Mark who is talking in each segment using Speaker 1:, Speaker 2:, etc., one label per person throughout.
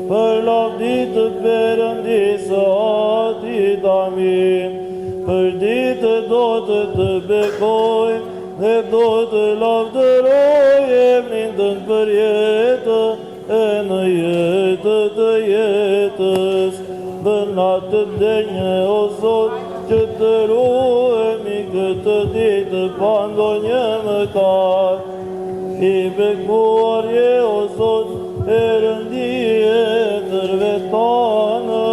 Speaker 1: për lavdit të Perëndisë Atit, amin. Për ditë do të bekoj, dhe do të lavdëroj emrin tënd për jetë, e në jetë të jetës. Dhe na të denjë, o Zot, që të ruhemi këtë ditë pa ndonjë mëkat. I bekuar je, o Zot, Perëndie ndërve tanë,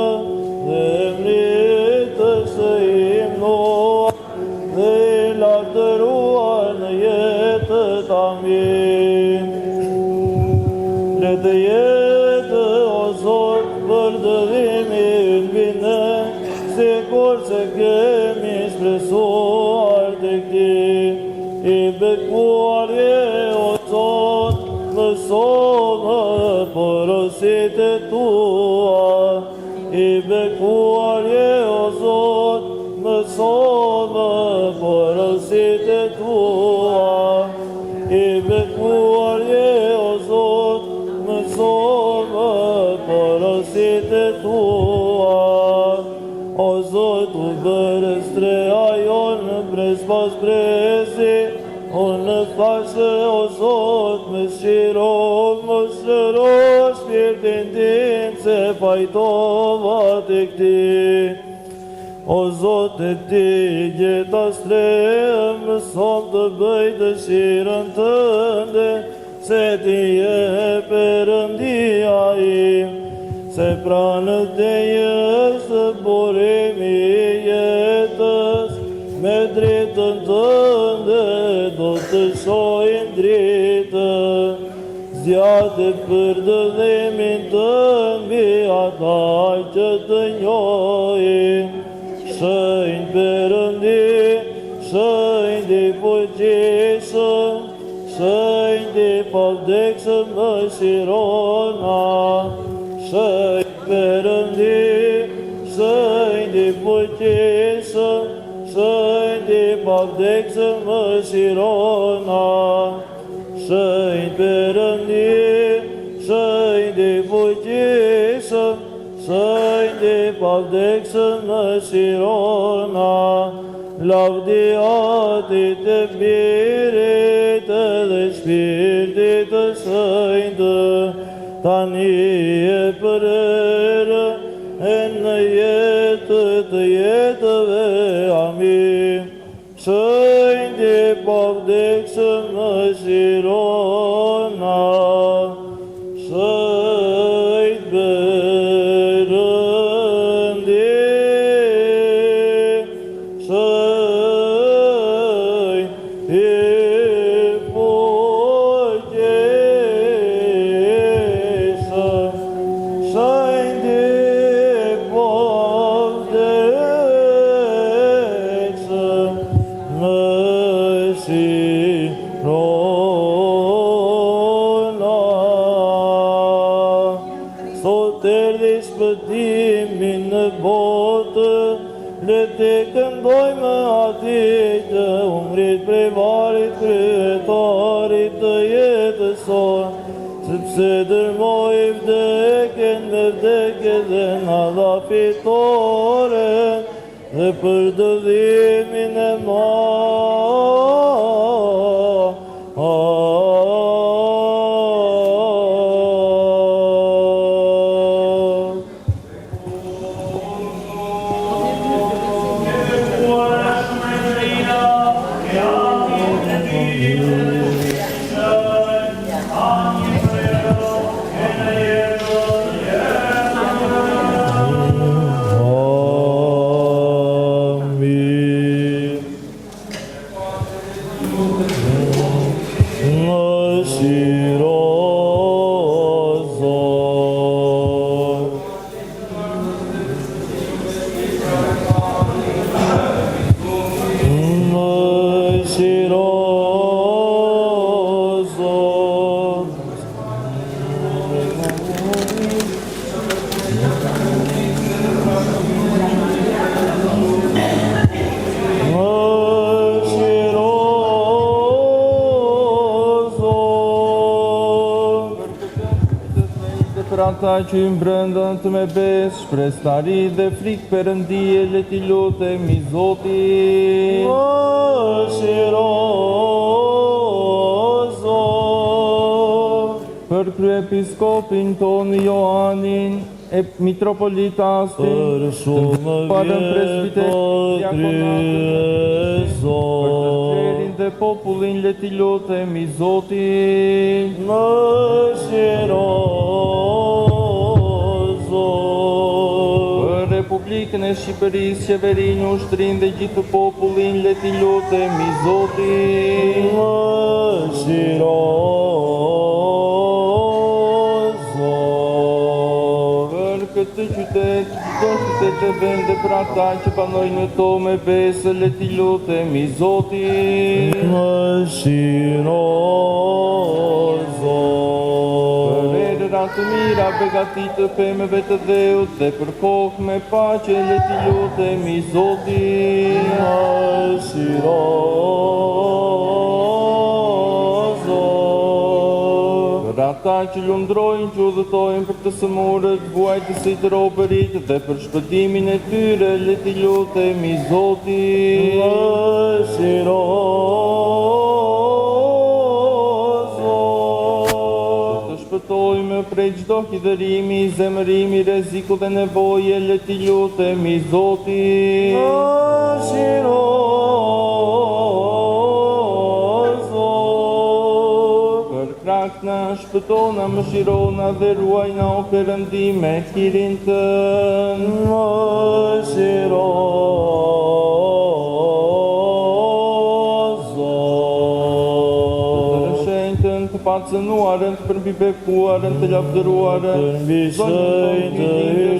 Speaker 1: dhe emri të së himnuar, dhe i lavdëruar në jetët, amin. Le të jetë, o Zot, për dëvimi mbi ne, sikur se kemi shpresuar tek Ti. I bekuar je, o Zot, mësova porositë tua. I bekuar je, o Zot, mësova porositë tua. I bekuar je, o Zot, mësova porositë tua. O Zot, u bërë streha jonë brez pas brezi, unë pasë, o Zot, më shëro shpirtin tim, se fajtova tek Ti. O Zot, e Ti gjeta streha, mëson të bëj dëshirën tënde, se Ti je Perëndia im. Se pranë Tejës të burimi I jetës, me dritën tënde do të shohim dritën. Zgjate për dëdhimin tënd mbi ata që të njohin. Shenjtë Perëndi, shenjtë I fuqishëm, shenjtë I pavdekshëm më shirona. Shenjtë Perëndi, shenjtë I fuqishëm, shenjtë I pavdekshëm më shirona. Shenjtë Perëndi, shenjtë I fuqishëm, shenjtë I pavdekshëm më shirona. Lavdi Atit e Birit edhe Shpirtit të shenjtë, tani e për herë, e në jetë të jetëve, amin. Shenjtë I pavdekshëm më shirona. Shenjtë Perëndi, shenjtë I fuqishëm, shenjtë I pavdekshëm më shirona. Sot erdhi shpëtimi në botë, le të këndojmë atij që u ngrit prej varrit kryetarit të jetës sonë, sepse dërmoi vdekjen me vdekje dhe na dha fitoren, dhe për dëdhimin e amin.
Speaker 2: ata që i mbrëndën të me besë, shpreshtari dhe frikë Perëndie, le t'i lutemi Zotin.
Speaker 1: Mëshiro Zot.
Speaker 2: Për kryepiskopin tonë Joanin, e mitropolitastin,
Speaker 1: Për shumë
Speaker 2: parën
Speaker 1: vjetë krye Zot.
Speaker 2: për tërcerin dhe popullin, le t'i lutemi Zotin.
Speaker 1: Mëshiro Zot.
Speaker 2: Për Republikën e Shqipërisë, qeverinë, ushtrinë dhe gjithë popullin, le t'i lutemi Zotin.
Speaker 1: Mëshiro Zot.
Speaker 2: Për këtë qytet, çdo qytet e vend dhe për ata që banojnë në to me besë, le t'i lutemi Zotin.
Speaker 1: Mëshiro Zot.
Speaker 2: Për erëra të mira, begati të pemëve të dheut dhe për kokë me paqe, le t'i lutemi Zotin.
Speaker 1: Mëshiro Zot.
Speaker 2: Për ata që lundrojnë, që udhëtojnë për të sëmurët, vuajtësit robërit dhe për shpëtimin e tyre, le t'i lutemi Zotin.
Speaker 1: Mëshiro Zot.
Speaker 2: Të shpëtojmë prej çdo hidhërimi, zemërimi, rreziku dhe nevoje, le t'i lutemi Zotin.
Speaker 1: Mëshiro Zot.
Speaker 2: Për krakt na shpëtona, mëshirona dhe ruajna o Perëndi me hirin tënë.
Speaker 1: Mëshiro Zot.
Speaker 2: Të shenjtën, të pacënuarën, të përbibekuarën, të lavdëruarën,
Speaker 1: Të mbi shenjtë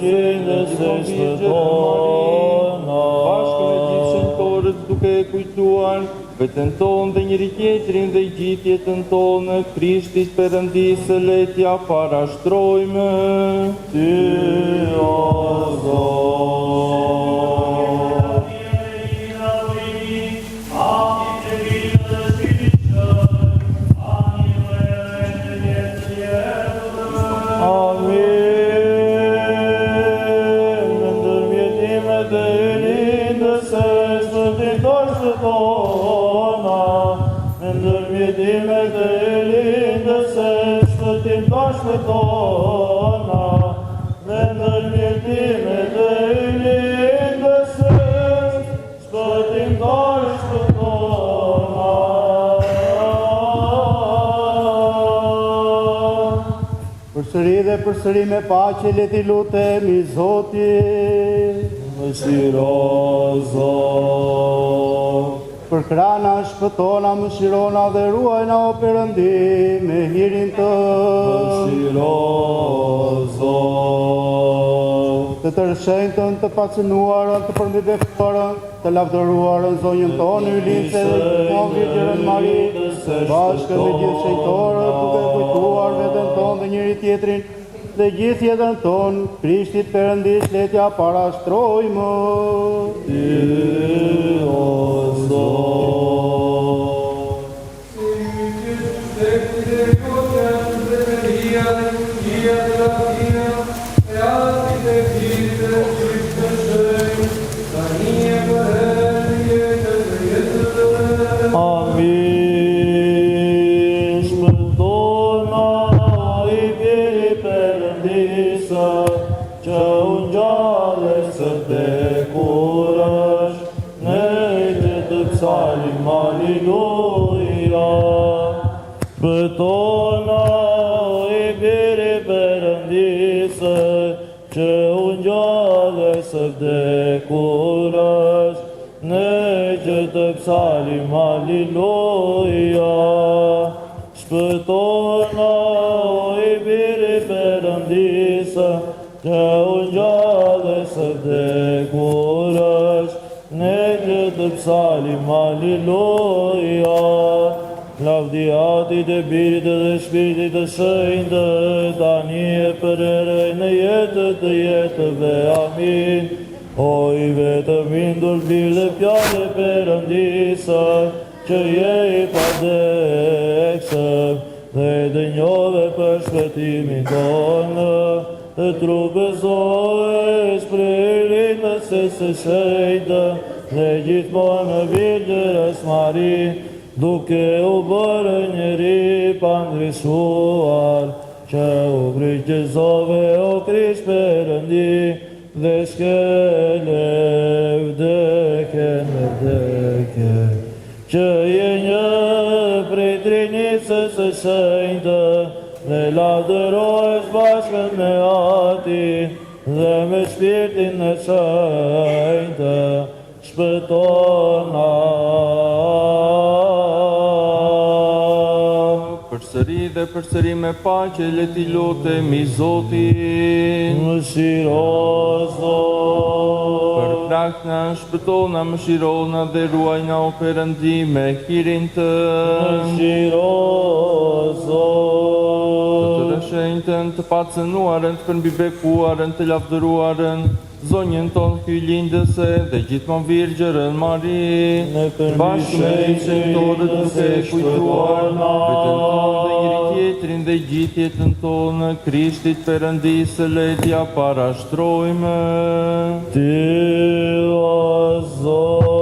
Speaker 1: hyrin dhe se shpëtona.
Speaker 2: Bashkë me gjithë shenjtorët duke e kujtuar veten tonë dhe njëri tjetrin dhe gjithë jetën tonë në Krishtit Perëndisë, le t'ja parashtrojmë.
Speaker 1: Ty o Zot. Amin. Në ndërmjetimet e lindës e shpëtimtarëve tona, në ndërmjetimet e lindës e shpëtimtarëve tona, në ndërmjetimet e lindës e shpëtimtarëve tona.
Speaker 3: Përsëri dhe përsëri me paqe le t'i lutemi Zotin.
Speaker 1: Mëshiro Zot.
Speaker 3: Për krana shpëtona, mëshirona dhe ruajna o Perëndi me hirin tënë.
Speaker 1: Mëshiro Zot.
Speaker 3: Të tërshenjtën, të pacënuarën, të përmbibekuarën, të lavdëruarën zonjën tonë Ylinse dhe gjithmonë Virgjërën Mari, bashkë me gjithë shenjtorët, duke kujtuar veten tonë dhe njëri tjetrin dhe gjithë jetën tonë, Krishtit Perëndis le t'ja parashtrojmë.
Speaker 1: Ty o Zot. Amin. Shpëtona i biri Perëndisë, që unë gjallës së vdekurësh, ne që të psalim Alleluja. Shpëtona i biri Perëndisë, që unë gjallës së vdekurësh, ne që të psalim Alleluja. Shpëtona i biri Perëndisë, që unë gjallës së vdekurësh, ne që të psalim Alleluja. Lavdiatit e Birit dhe Shpiritit të Shenjtë, tani e përherë në jetë të jetëve. Amin. O i vetëm indur birë dhe pjale Perëndisë, që je i padekshëm dhe dënjove për shpëtimin tonë. të trupëzohesh prej rinës së shenjtë dhe gjithmonë në Virgjërës Mari, duke u bërë njeri pa ndryshuar, që u frikëzove o Krisht Perëndi, dhe s'kele vdekjen me vdekje, që je një prej Trinicës së shenjtë, dhe lavdërohesh bashkë me Ati, dhe me Shpirtin e shenjtë, shpëtona.
Speaker 2: Përsëri dhe përsëri me paqe le t'i lutemi Zotin.
Speaker 1: Mëshiro Zot.
Speaker 2: Për krahna shpëtona, mëshirona dhe ruajna o Perëndi me hirin tënd.
Speaker 1: Mëshiro Zot.
Speaker 2: Të rëshenjtën, të pacënuarën, të përmbibekuarën, të lavdëruarën, zonjën tonë hyjlindëse dhe gjithmonë Virgjërën Mari, bashkë me rinjëtorët duke kujtuar vetën tonë dhe njëri tjetrin dhe gjithë jetën tonë, Krishtit Perëndisë letja parashtrojmë.
Speaker 1: Ty o Zot.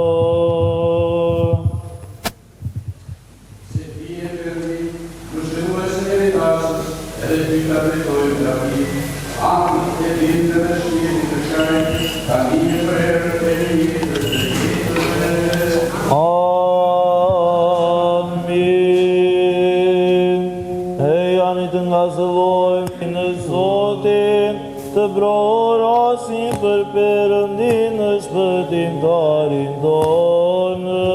Speaker 1: Amin. Hej, ani të nga zëvojmë në Zotin, të brorasim për Perëndin në shpëtimtarin tonë.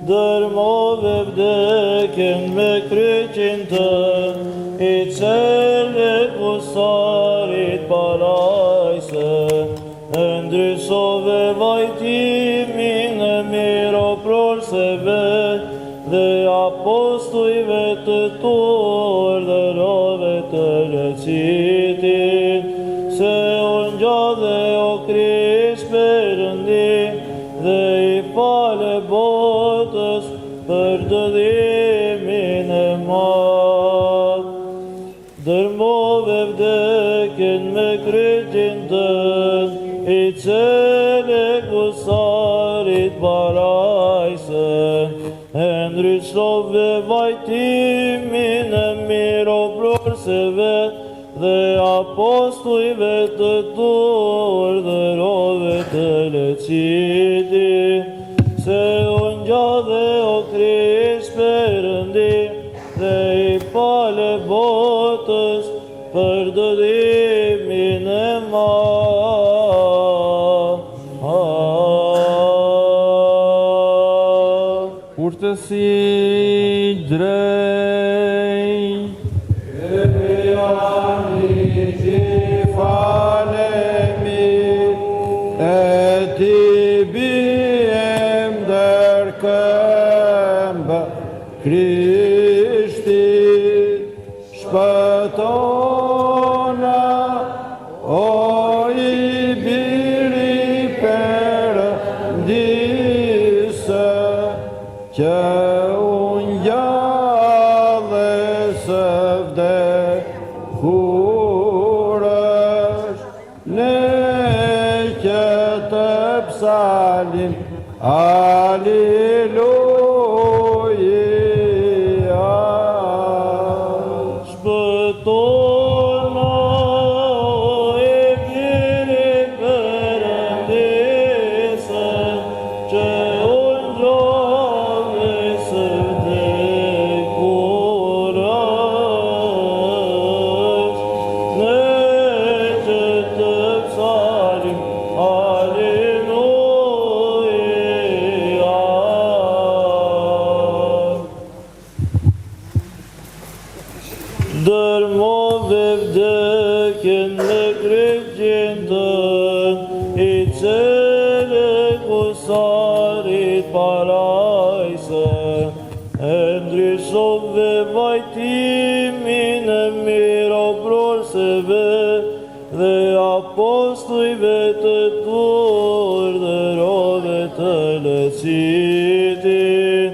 Speaker 1: Dërmove vdekjen me kryqin tënd, I cele kusarit parajse, ndrysove vajtimin e miroprorseve dhe apostujve të tuar dhe rove të lecitin, se unë gjadhe o Krisht Perëndi dhe I fale botës për dëdhimin e madh. Dërmove vdekjen me kryqin tënd, I cele kusarit parajse, ndrysove vajtimin e miroprorseve dhe apostujve të tuar dhe rove të lecitin, se unë gjadhe o Krisht Perëndi dhe I fale botës për dëdhimin e madh.
Speaker 2: Urtësi drejt.
Speaker 3: Krishtit shpëtona, o I biri Perëndisë, që unë gjallë së vdekurësh, ne që të psalim, Alleluja.
Speaker 1: Shpëtona, o I biri Perëndisë, që unë gjallë së vdekurësh, ne që të psalim, Alleluja. Dërmove vdekjen me kryqin tënd, I cele kusarit parajse, ndrysove vajtimin e miroprorseve dhe apostujve të tuar dhe rove të lecitin,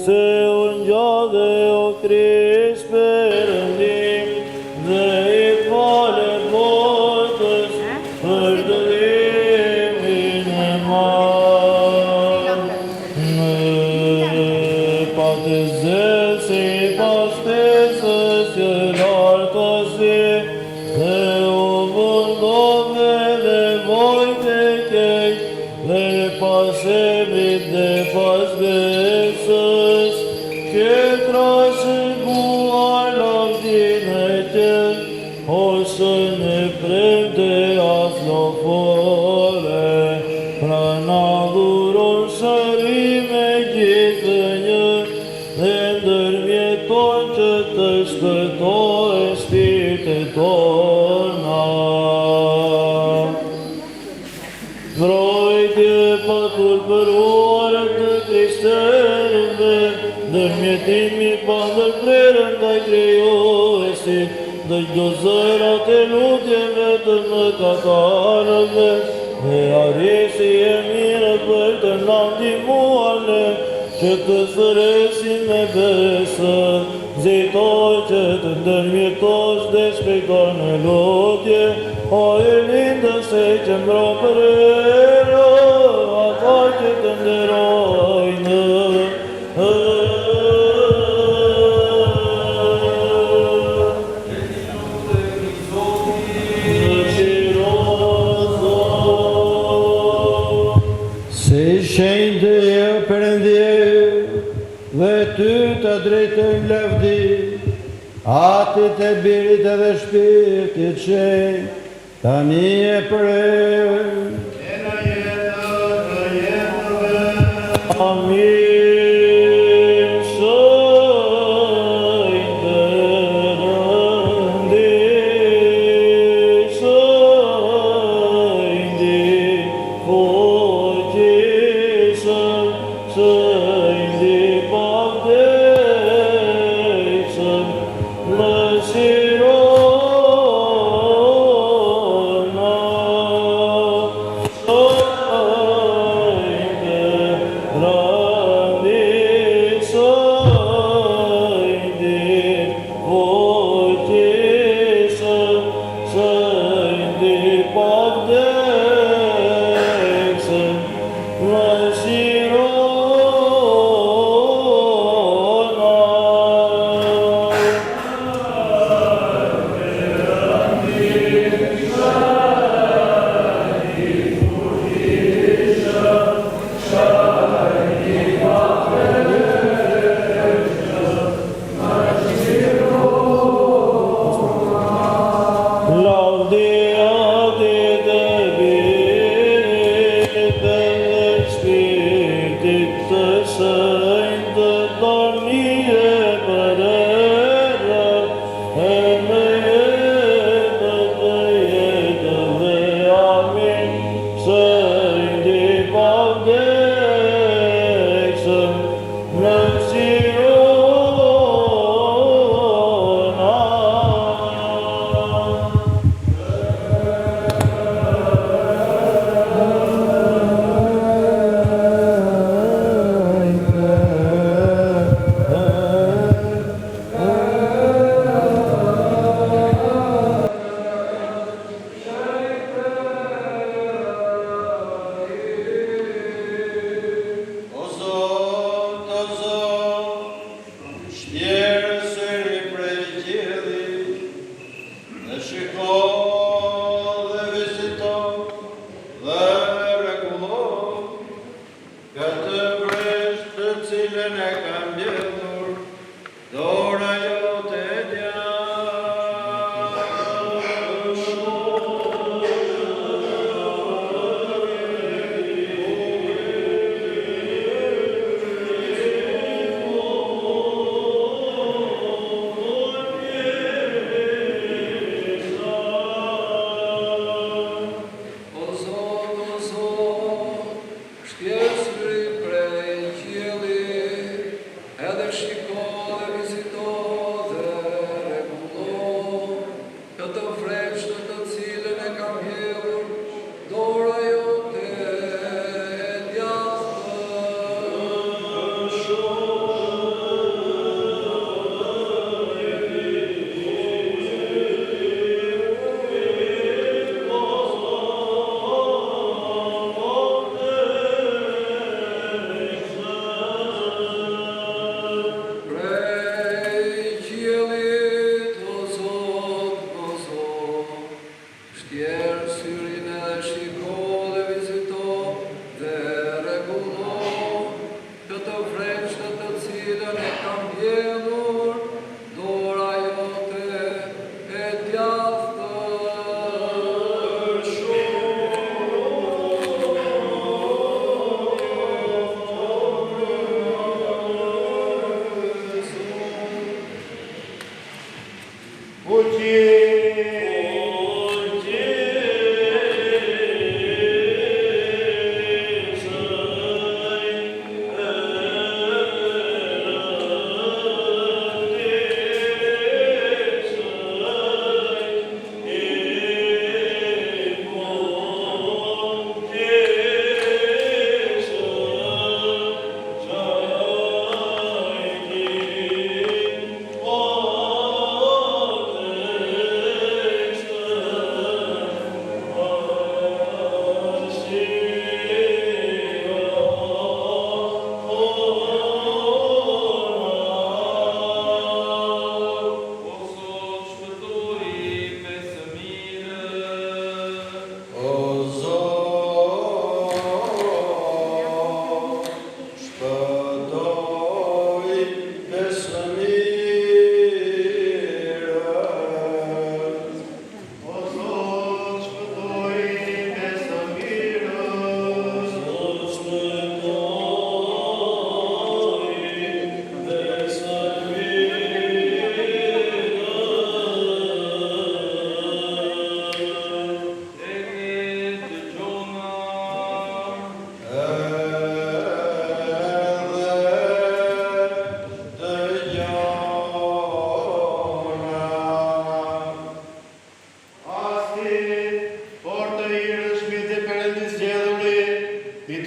Speaker 1: se unë gjadhe o Krisht Perëndi dhe I fale për dërimin e madh. Në patë zëllë si pastesës që lartësi, dhe u vëndove dhe vojtë e kejt, dhe pas emrit dhe pas besës, që trashëguar lavdin e tjen, ose në premte aflofore, pra na dhuron shërim e gjithë një, dhe ndërmjeton që të shpëtojë shpirtet tona. Mbrojtje patur për uarët të krishterëve, ndërmjetimi pa ndërprerën ndaj krijuesit, ndaj çdo zërat e lutjeve të mëkatarëve, dhe arrisje e mire për të na ndihmuar ne, që të thërresim me besë, nxitoj që të ndërmjetosh dhe shpejton në lutje, o e lindëse që mbron për erë, ata që të nderojnë.
Speaker 3: Si shenjtë e Perëndie, dhe ty të drejtojmë lavdi, atit e birit edhe shpirtit shenjtë, tani e përre.
Speaker 1: Amin. Lësirona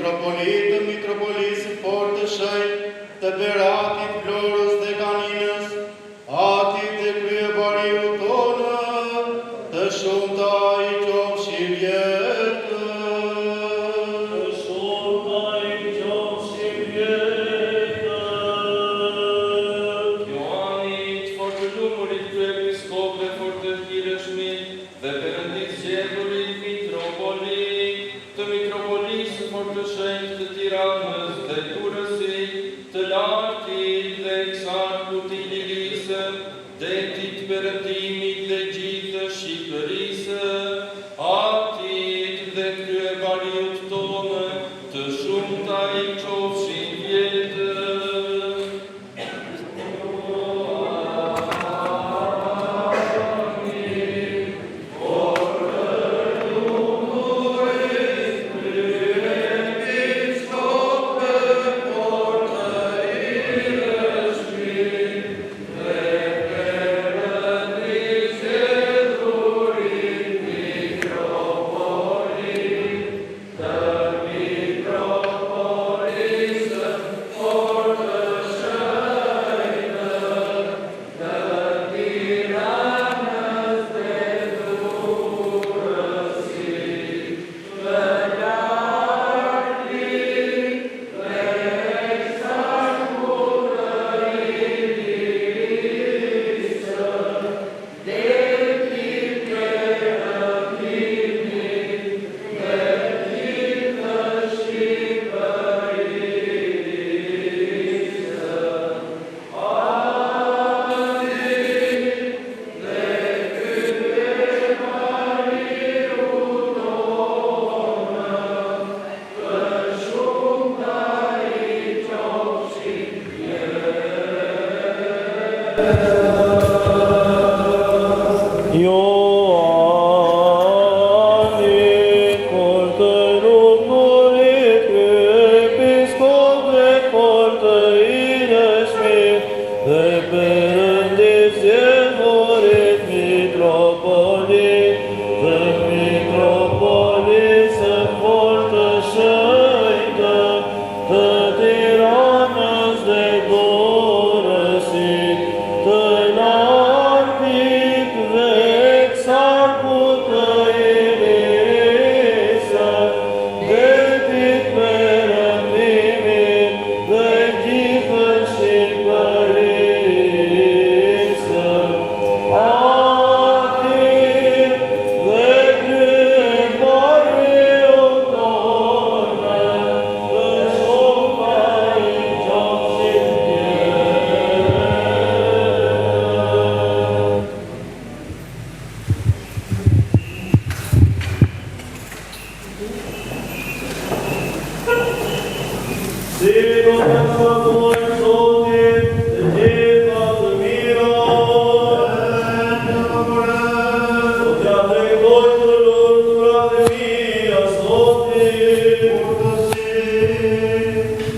Speaker 3: Mitropolitë, mitropolisë fort të shenjtë, të Beratit, Florës dhe Kaninës, atit të kryebariu tonë, të shumta i qofshi vjetë.
Speaker 1: Të shumta i qofshi vjetë.
Speaker 2: Ioanit, fort të lumurit kryepiskop dhe fort të hireshmit, dhe perëndit zgjedhurit mitropolit, të mitropolisë fort të shenjtë të Tiranës dhe Durrësit, të lartit dhe eksarkut i Lirisë, detit perëndimit dhe gjithë Shqipërisë, atit dhe kryebariut tonë, të shumta i qofshin vjetë.
Speaker 1: Ioanit, fort të lumurit kryepiskop dhe fort të hireshmit, dhe perëndit zgjedhurit mitropolit, dhe mitropolisë fort të shenjtë, të Tiranës dhe Durrësit, të lartit dhe eksarkut të Lirisë, detit perëndimit dhe gjithë Shqipërisë, atit dhe kryebariu tonë, të shumta i qofshin vjetë. Si do të shpëtojmë Zotit të gjitha të mira, do t'ja drejtoj të lumturat e mia Zotit,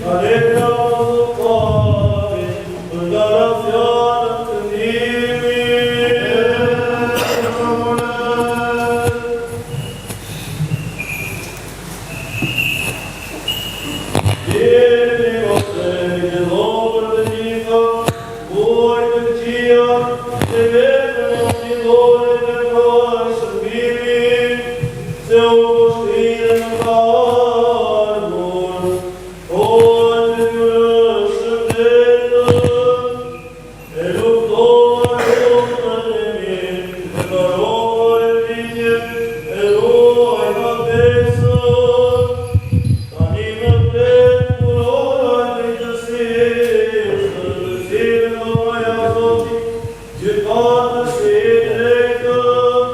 Speaker 1: ka letra Zotit, për gara fjalën të Jeni ose një dhomër të gjitha, buaj të këqia, që vetëm o një dore të kaj shërbimi, se u kushtrine në ka ardhur, o të njërë shërbetën, e luftohë e luftë e mirë, e karohë e ligje, e ruaj në besën, tani në pletë kurorat e gjësisë, të cilën do maja Zotit, gjithatë si drejtëm,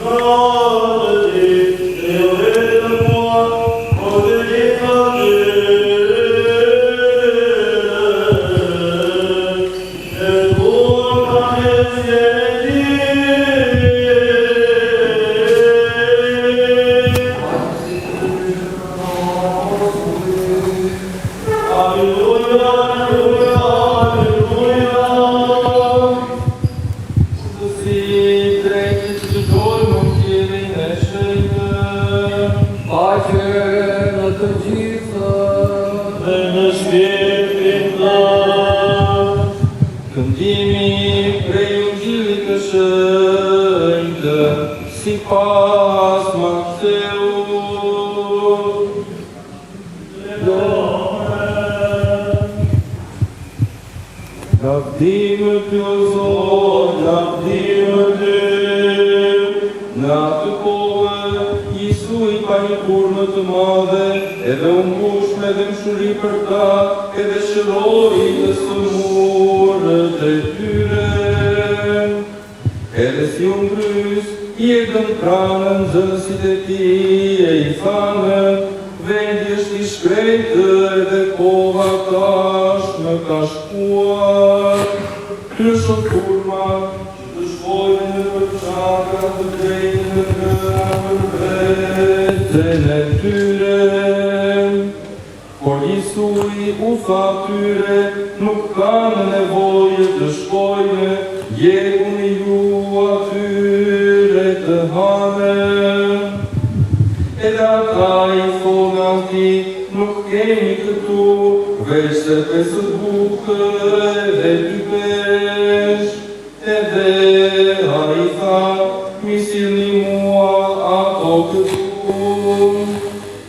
Speaker 1: në atë ditë, e o vetëm mua,
Speaker 2: pas më ktheu. Lavdime ty o Zot, lavdime ty. Në atë kohë, Isu i pa një kurmë të madhe, edhe u mbush me dëmshuri për ta, edhe shëroi të sëmurët e tyre. Edhe si u ngrys, i e dëm pranën zënësit e ti e i thanë, vendi është i shkrejtë edhe koha tash në ka shkuar. Kryshon kurma, që të shkojnë në përçaka të drejtë në për vetën e tyre. Por Isui u tha tyre, nuk kanë nevojë të shkojnë, jepuni ju atyre të hanë. Edhe ata i thonë atij, nuk kemi këtu, veç se 5 bukë dhe 2 peshë. Edhe ai tha, mi sillni mua ato këtu.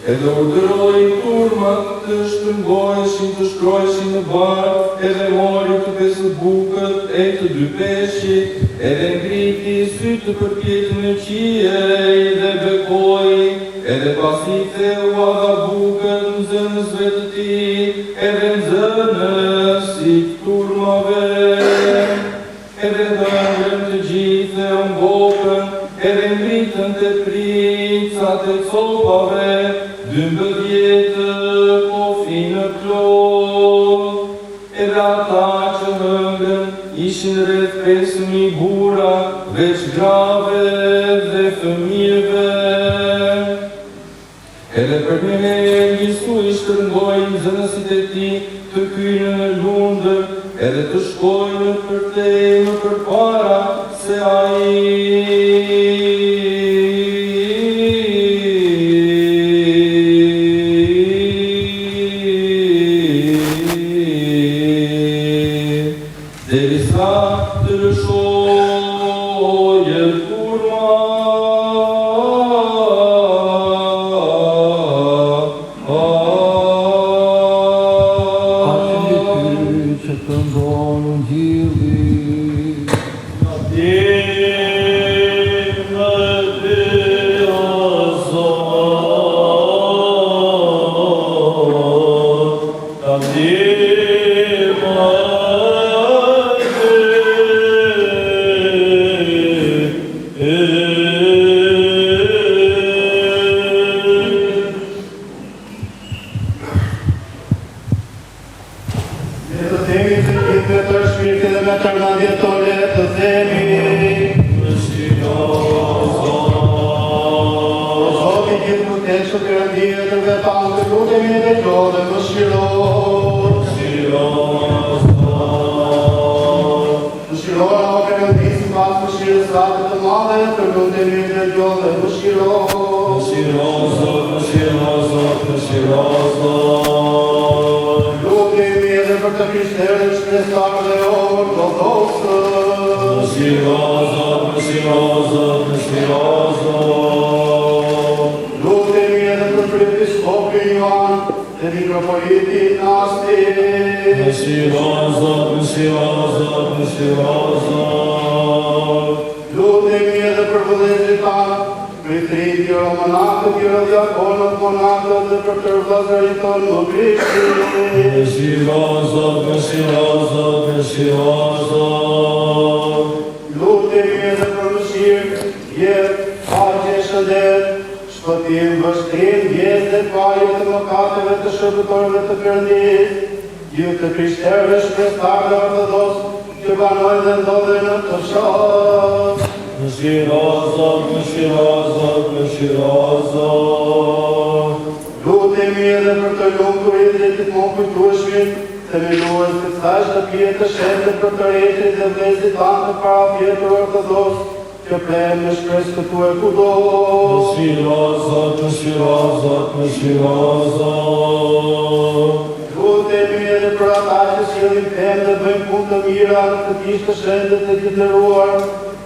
Speaker 2: Edhe urdhëroi turmat të shtrëngoheshin, të shkroheshin në barë, edhe mori të 5 bukët e të 2 peshqit, edhe ngriti sytë të përpjetën në qiej dhe bekoi, edhe pasi theua dha bukët në zënësve të tij, edhe në zënësit turmave. Edhe hëngrën të gjithë e ngopën, edhe ngritën të princat e copave, 12 kofi në plot. Edhe ata që hëngrën ishin rreth 5.000 bura, veç grave dhe fëmijëve. Edhe për një herë Isu i shtrëngoi nxënësit e tij të hyjnë në lundër, edhe të shkojnë për temë përpara se ai derisa të lëshojë kurma.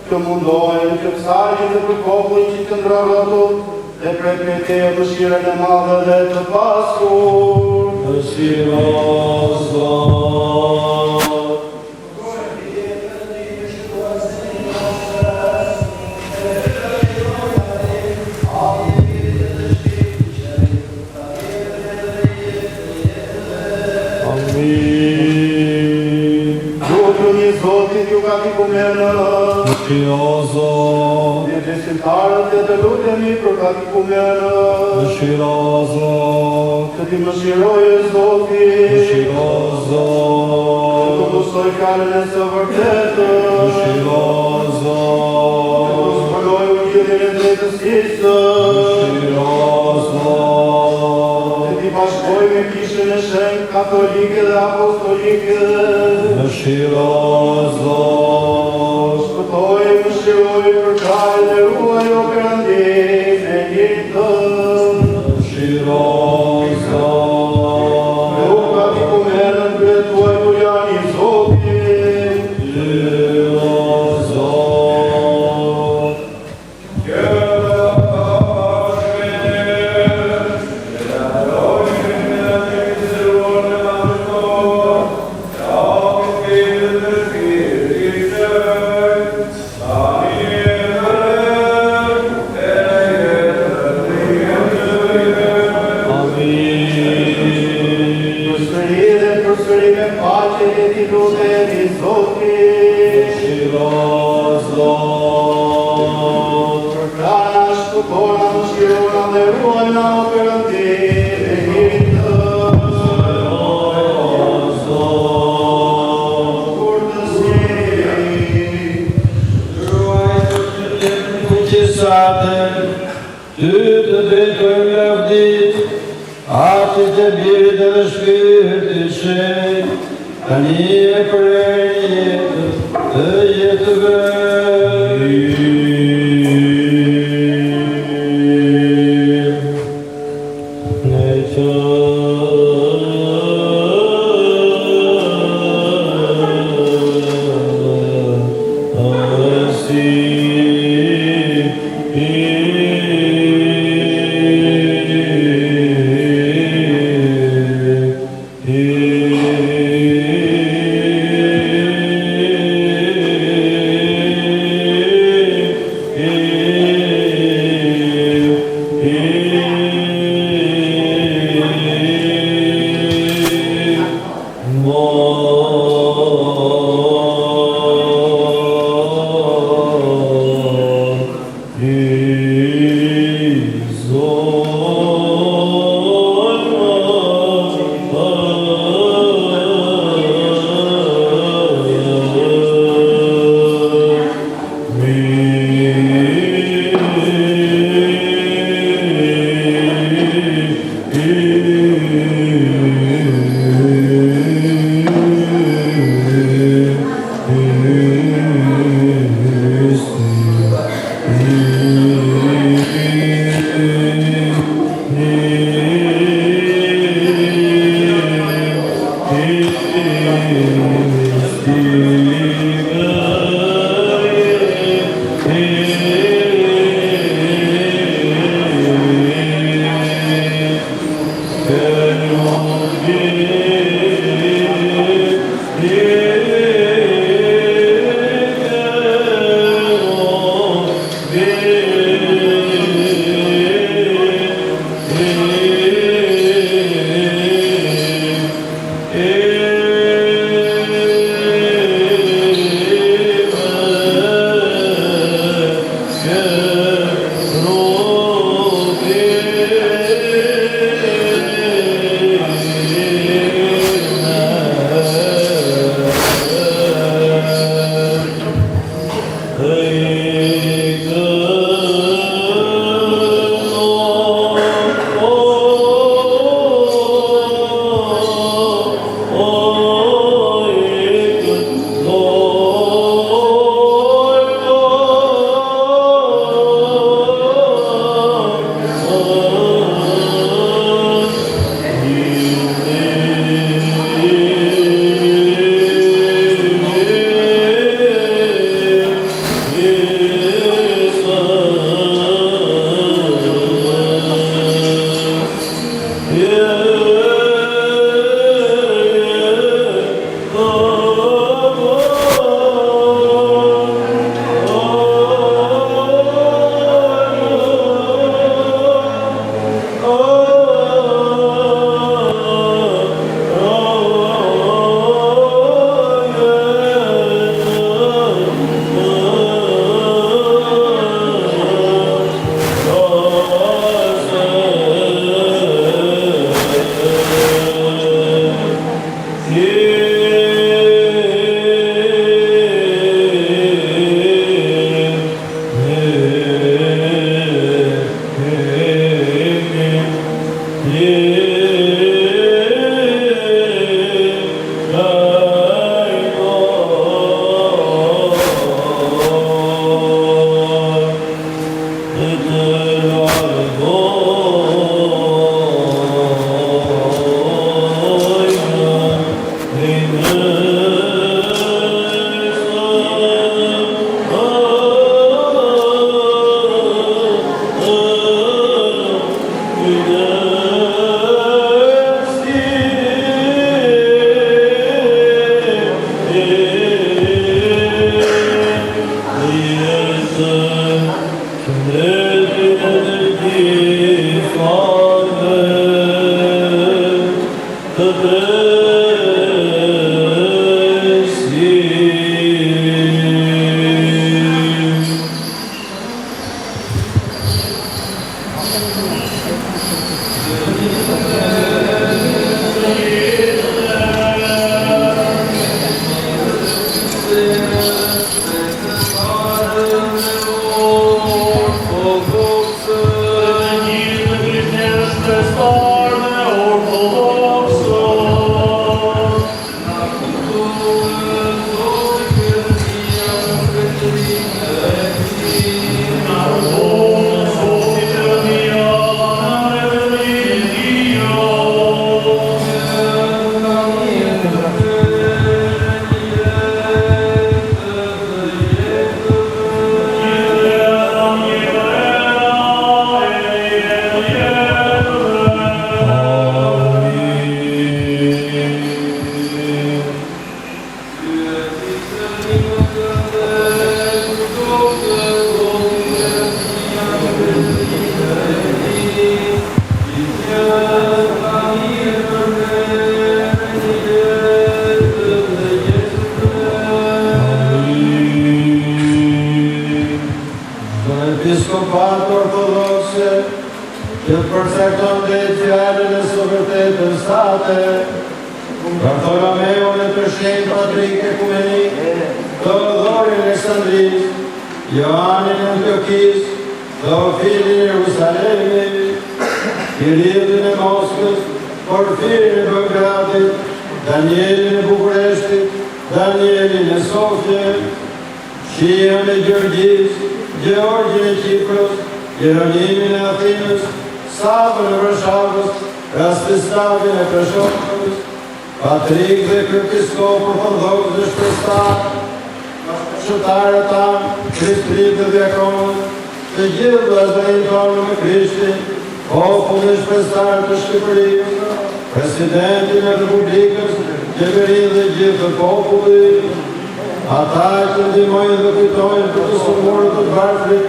Speaker 3: të mundohen që kësajin dhe për popullin që të ndravlatur, dhe pret me te dëshirën e madhe dhe të pasur.
Speaker 1: Dëshira Zot.
Speaker 3: Zotit ju ka t'i kumenës,
Speaker 1: Dëshira Zot.
Speaker 3: në besimtarët e të lutemi për ka t'i kumenës,
Speaker 1: Dëshira Zot.
Speaker 3: të t'i mëshiroje Zotit,
Speaker 1: Dëshira
Speaker 3: të
Speaker 1: Zot.
Speaker 3: të mësoj fjalën e së vërtetës,
Speaker 1: Dëshira
Speaker 3: të
Speaker 1: Zot.
Speaker 3: zbuloj ungjillin e drejtësisë,
Speaker 1: Dëshira Zot.
Speaker 3: të t'i bashkoj me kishën e shenjtë katolike dhe apostolike,
Speaker 1: Dëshira Zot.
Speaker 3: shpëtoj e mëshiroj për krajë dhe ruaj o Perëndim e jetën.
Speaker 1: Dëshira Zot.
Speaker 3: Me u ka t'i kumenën për tuaj ku janë i Zotit,
Speaker 1: Dëshira Zot.
Speaker 3: përsëri dhe përsëri me paqe dhe t'i lutemi Zotit.
Speaker 1: Dëshira Zot.
Speaker 3: Përkrana, shpëtona, mëshirona dhe ruajna o Perëndim e jetën. Kur të sjellë,
Speaker 4: Fuqisatën, ty të drejtojmë lavdit, atit e birit dhe shpirtit shenjtë, tani e për jetës të jetëve.
Speaker 1: Ne që
Speaker 4: Episkopat ortodoxe, që përsekton dhe fjallën e së vërtetës sate, Bartholomeun e të shenjtë Patrik Ekumenik, Teodorin Aleksandris, Joanin e Antiochis, Teofilin e Jerusalemit, Kirillin e Moskës, Porfirin e Belgradit, Danielin e Bukureshtit, Danielin e Sofje, Shion e Gjorgjis, Gjeorgjin e Kipros, Jeronimin e Athinës, Savën e Vërshavës, Rastislavin e Preshokovës, Patrik dhe Kërkiskop ortodoks dhe shprestar, shëtarët tanë, kristrit dhe diakonët, të gjithë vëllezërin tonë me Krishtin, popull dhe shprestar të Shqipërisë, presidentin e Republikës, qeverin dhe gjithë të popullit, ata që ndihmojnë dhe kujtojnë për të sëmurët të varfrit,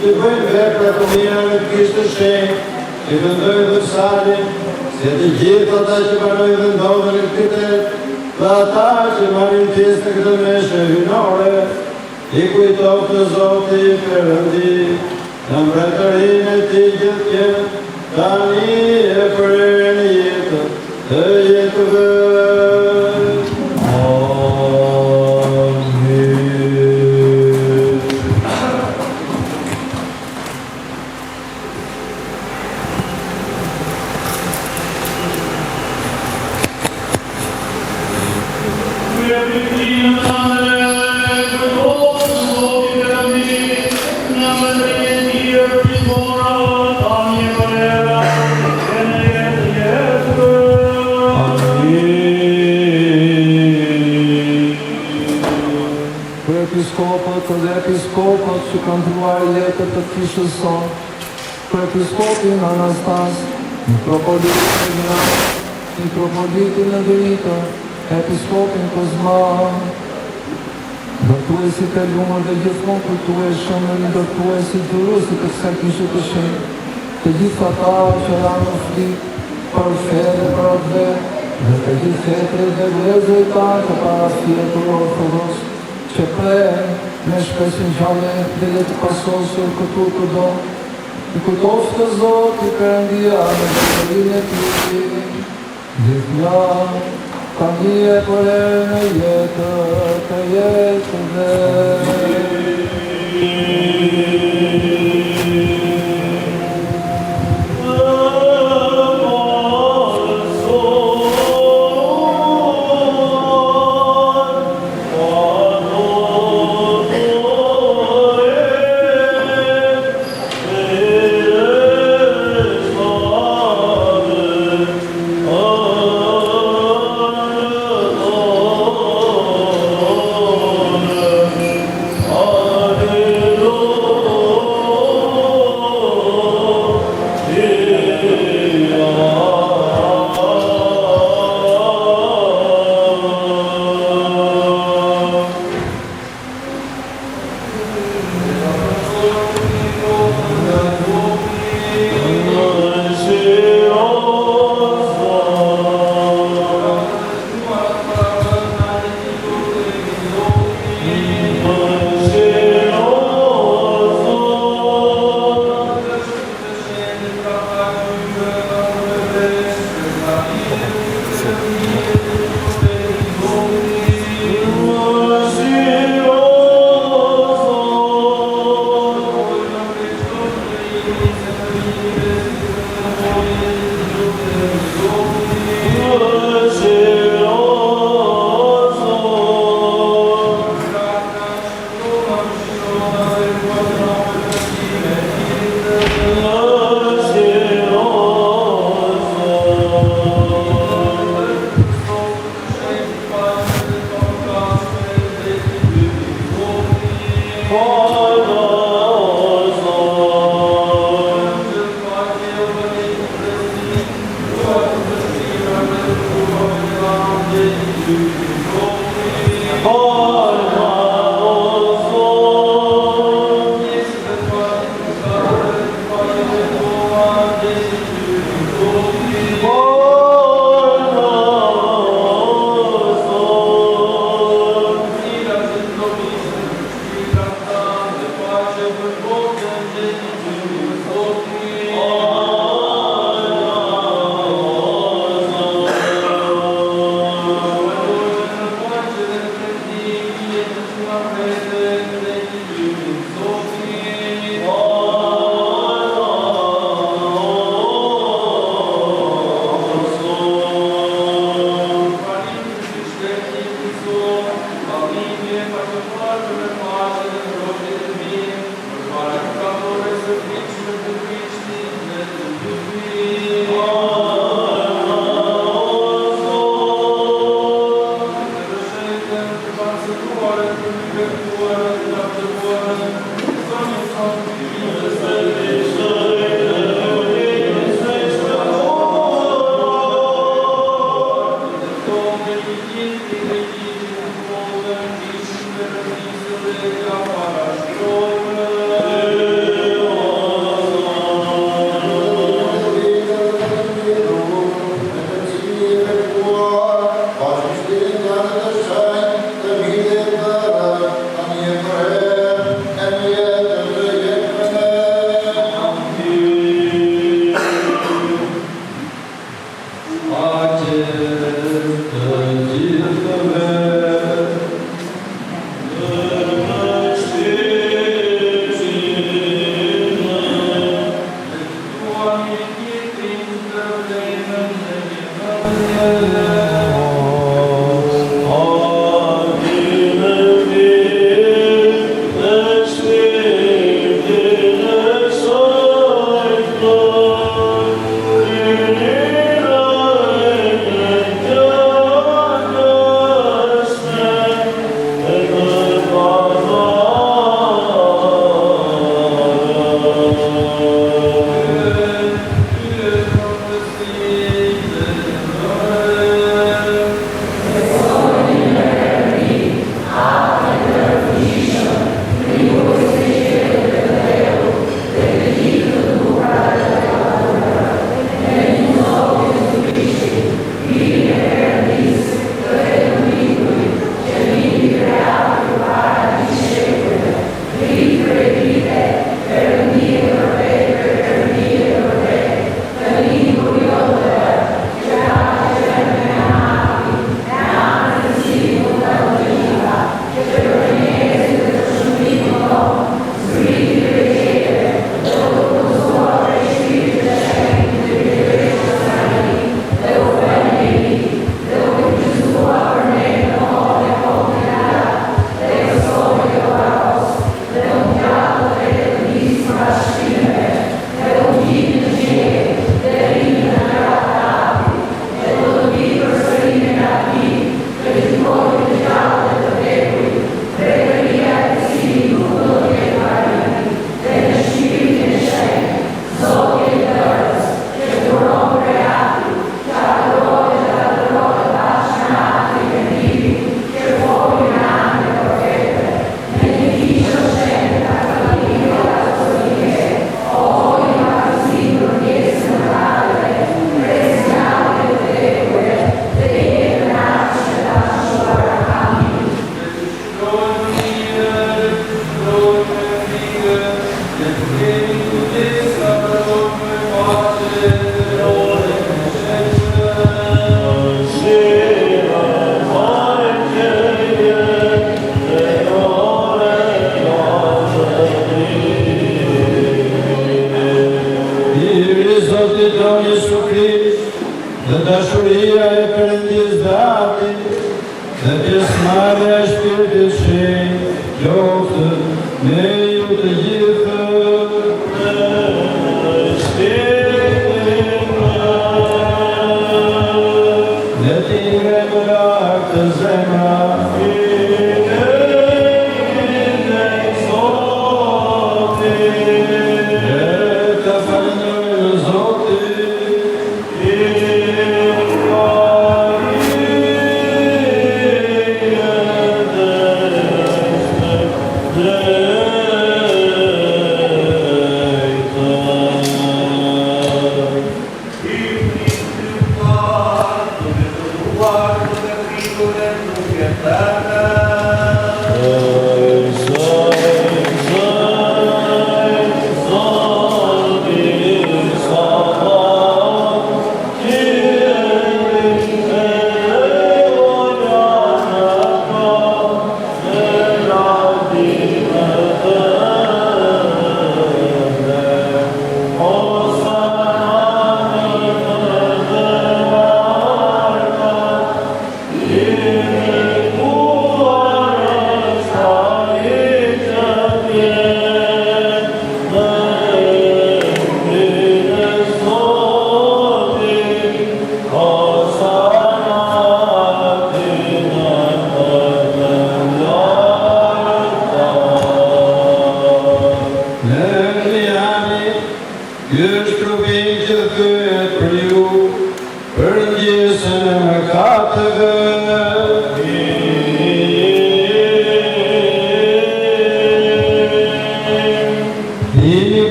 Speaker 4: që bëjnë vepra të mira në Krisht të shenjtë, që vendojnë dhe psalin, se të gjithë ata që banojnë dhe ndodhen në kriter, dhe ata që marrin pjesë në këtë meshë hynore, i kujtojnë të Zoti Perëndi, në mbretërinë e Tij gjithëqen, tani e për në jetë të jetëve.
Speaker 5: Për episkopët që kanë truar jetët të kishës sonë, për episkopin Anastas, mitropolitin Egnan, mitropolitin Evrita, episkopin Kozma, ndërtuesit e lumër dhe gjithmonë kujtueshëm në ndërtuesit dhuruesit të kësaj kishe të shenjtë, të gjithë ata që janë në flikë për fe dhe për atë dhe të gjithë fetrit dhe vlezërit tanë të parafjetur ortodoks, që prejnë me shpesin gjallë dhe jetë pasosur këtu të do, i kujtoft të Zoti Perëndia në vërtërinë e Tij, gjithnjë ka ndije për erë në jetë të jetëve.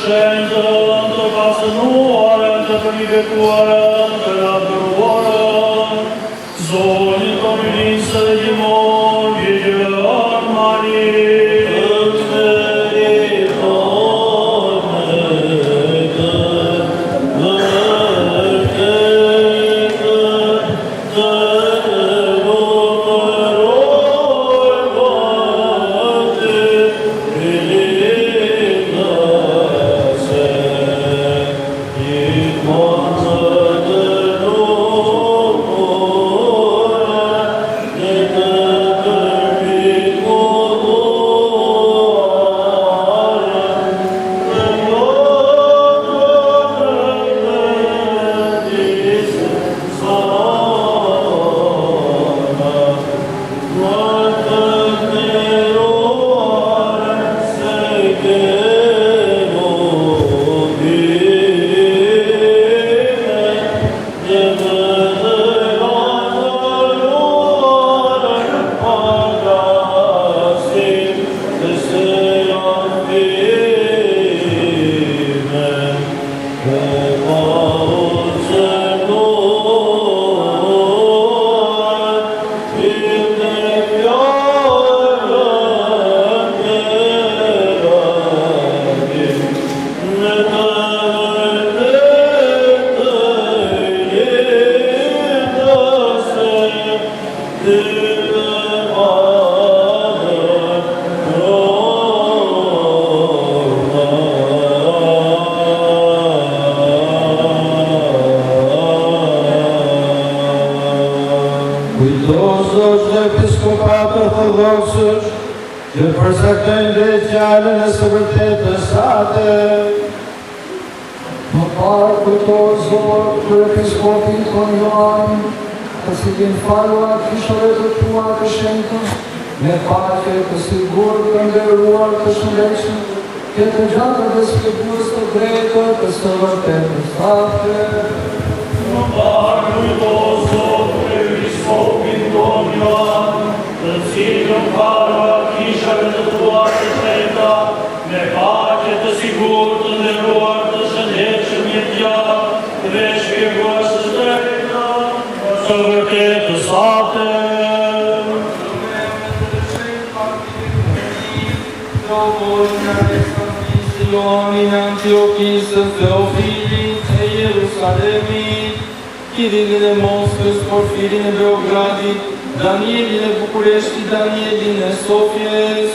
Speaker 1: shenjtën, të pasënuarën, të përmibekuarën, të lavdëruarën, zonjën tonë linsë dhe gjimon, Virgjën Maria.
Speaker 4: Kujtos është dhe episkopat orthodoksësh që përcaktojnë drejt fjalën e së vërtetës atë.
Speaker 5: Më parë kujtos Zot për episkopin ton Ioan, të cilin faluar kishave të tua të shenjtë, me paqe të sigurt të nderuar të shëndetshëm, që të gjatë dhe shpjegues të drejtë të së vërtetës atë.
Speaker 1: Më parë kujtos Zot për episkopin ton Ioan, të cilin faluar kishave të tua të shenjta, me paqe të sigurt të nderuar të shëndetshëm jetë gjatë dhe shpjegues të drejtë të vërtetës atë.
Speaker 2: Ioanin Antiochis, Theofilit e Jerusalemit, Kirilin e Moskës, Porfirin e Beogradit, Danielin e Bukureshtit, Danielin e Sofjes,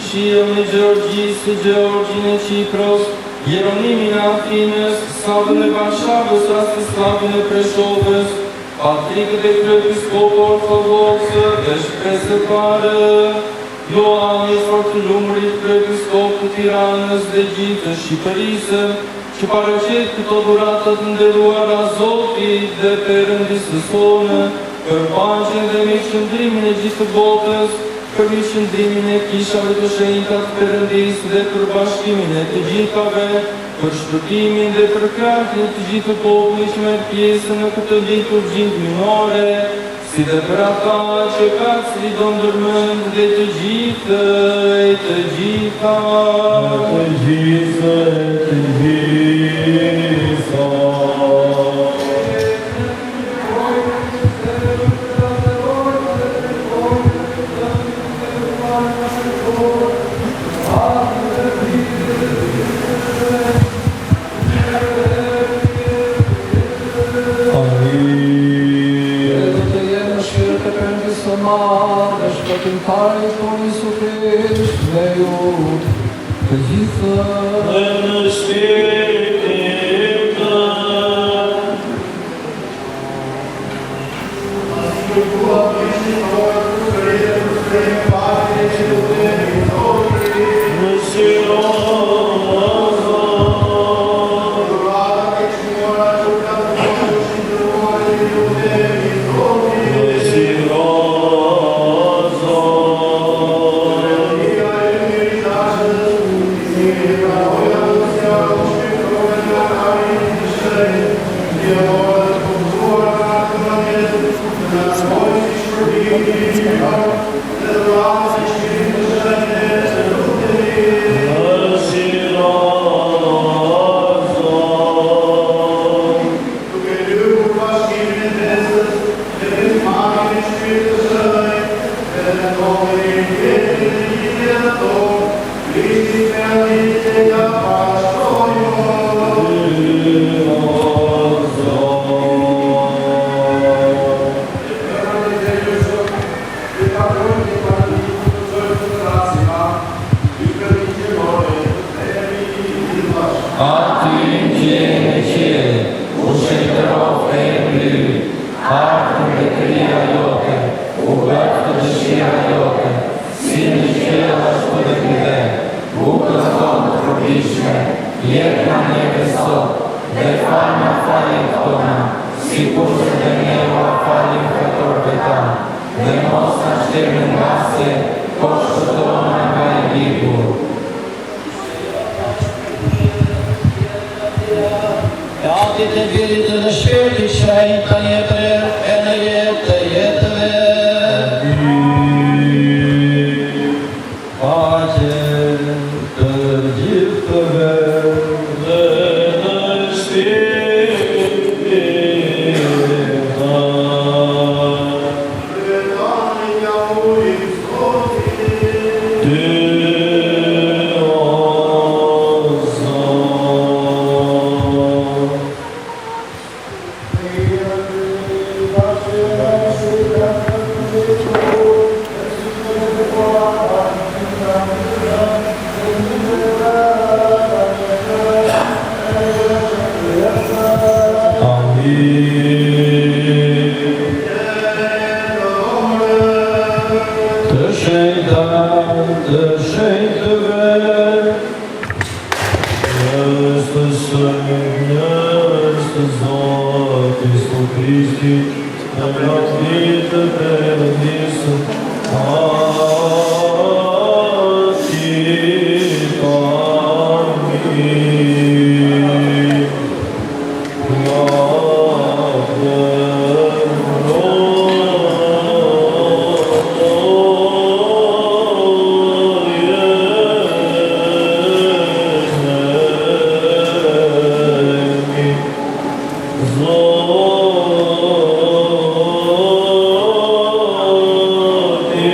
Speaker 2: Shion e Gjeorgjis, Gjeorgjin e Qipros, Jeronimin e Afinës, Savën e Varshavës, Rastislavin e Preshovës, Patrikët e Kryepiskopë Ortodoksë dhe Shpresë Pare, Ioannis Ortulumrit, Kryepiskop të Tiranës dhe gjithë të Shqipërisë, që paraqet këto dhuratë të nderuara Zotit dhe Perëndisë sonë, për paqen dhe mirëqëndrimin e gjithë botës, për mirëqëndrimin e kishave të shenjta të Perëndisë dhe për bashkimin e të gjithave, për shpëtimin dhe për krahjen e të gjithë popullit që merr pjesë në këtë liturgji minore, si dhe për ata që ka cili do ndërmend dhe të gjithë e të gjitha.
Speaker 1: Të gjithë e të gjitha.
Speaker 5: Dhe shpëtimtari ton Isu Krisht dhe ju të gjithë.
Speaker 1: Dhe në shpirtin tënd. Në Sion,
Speaker 4: Thank you.
Speaker 1: Zoti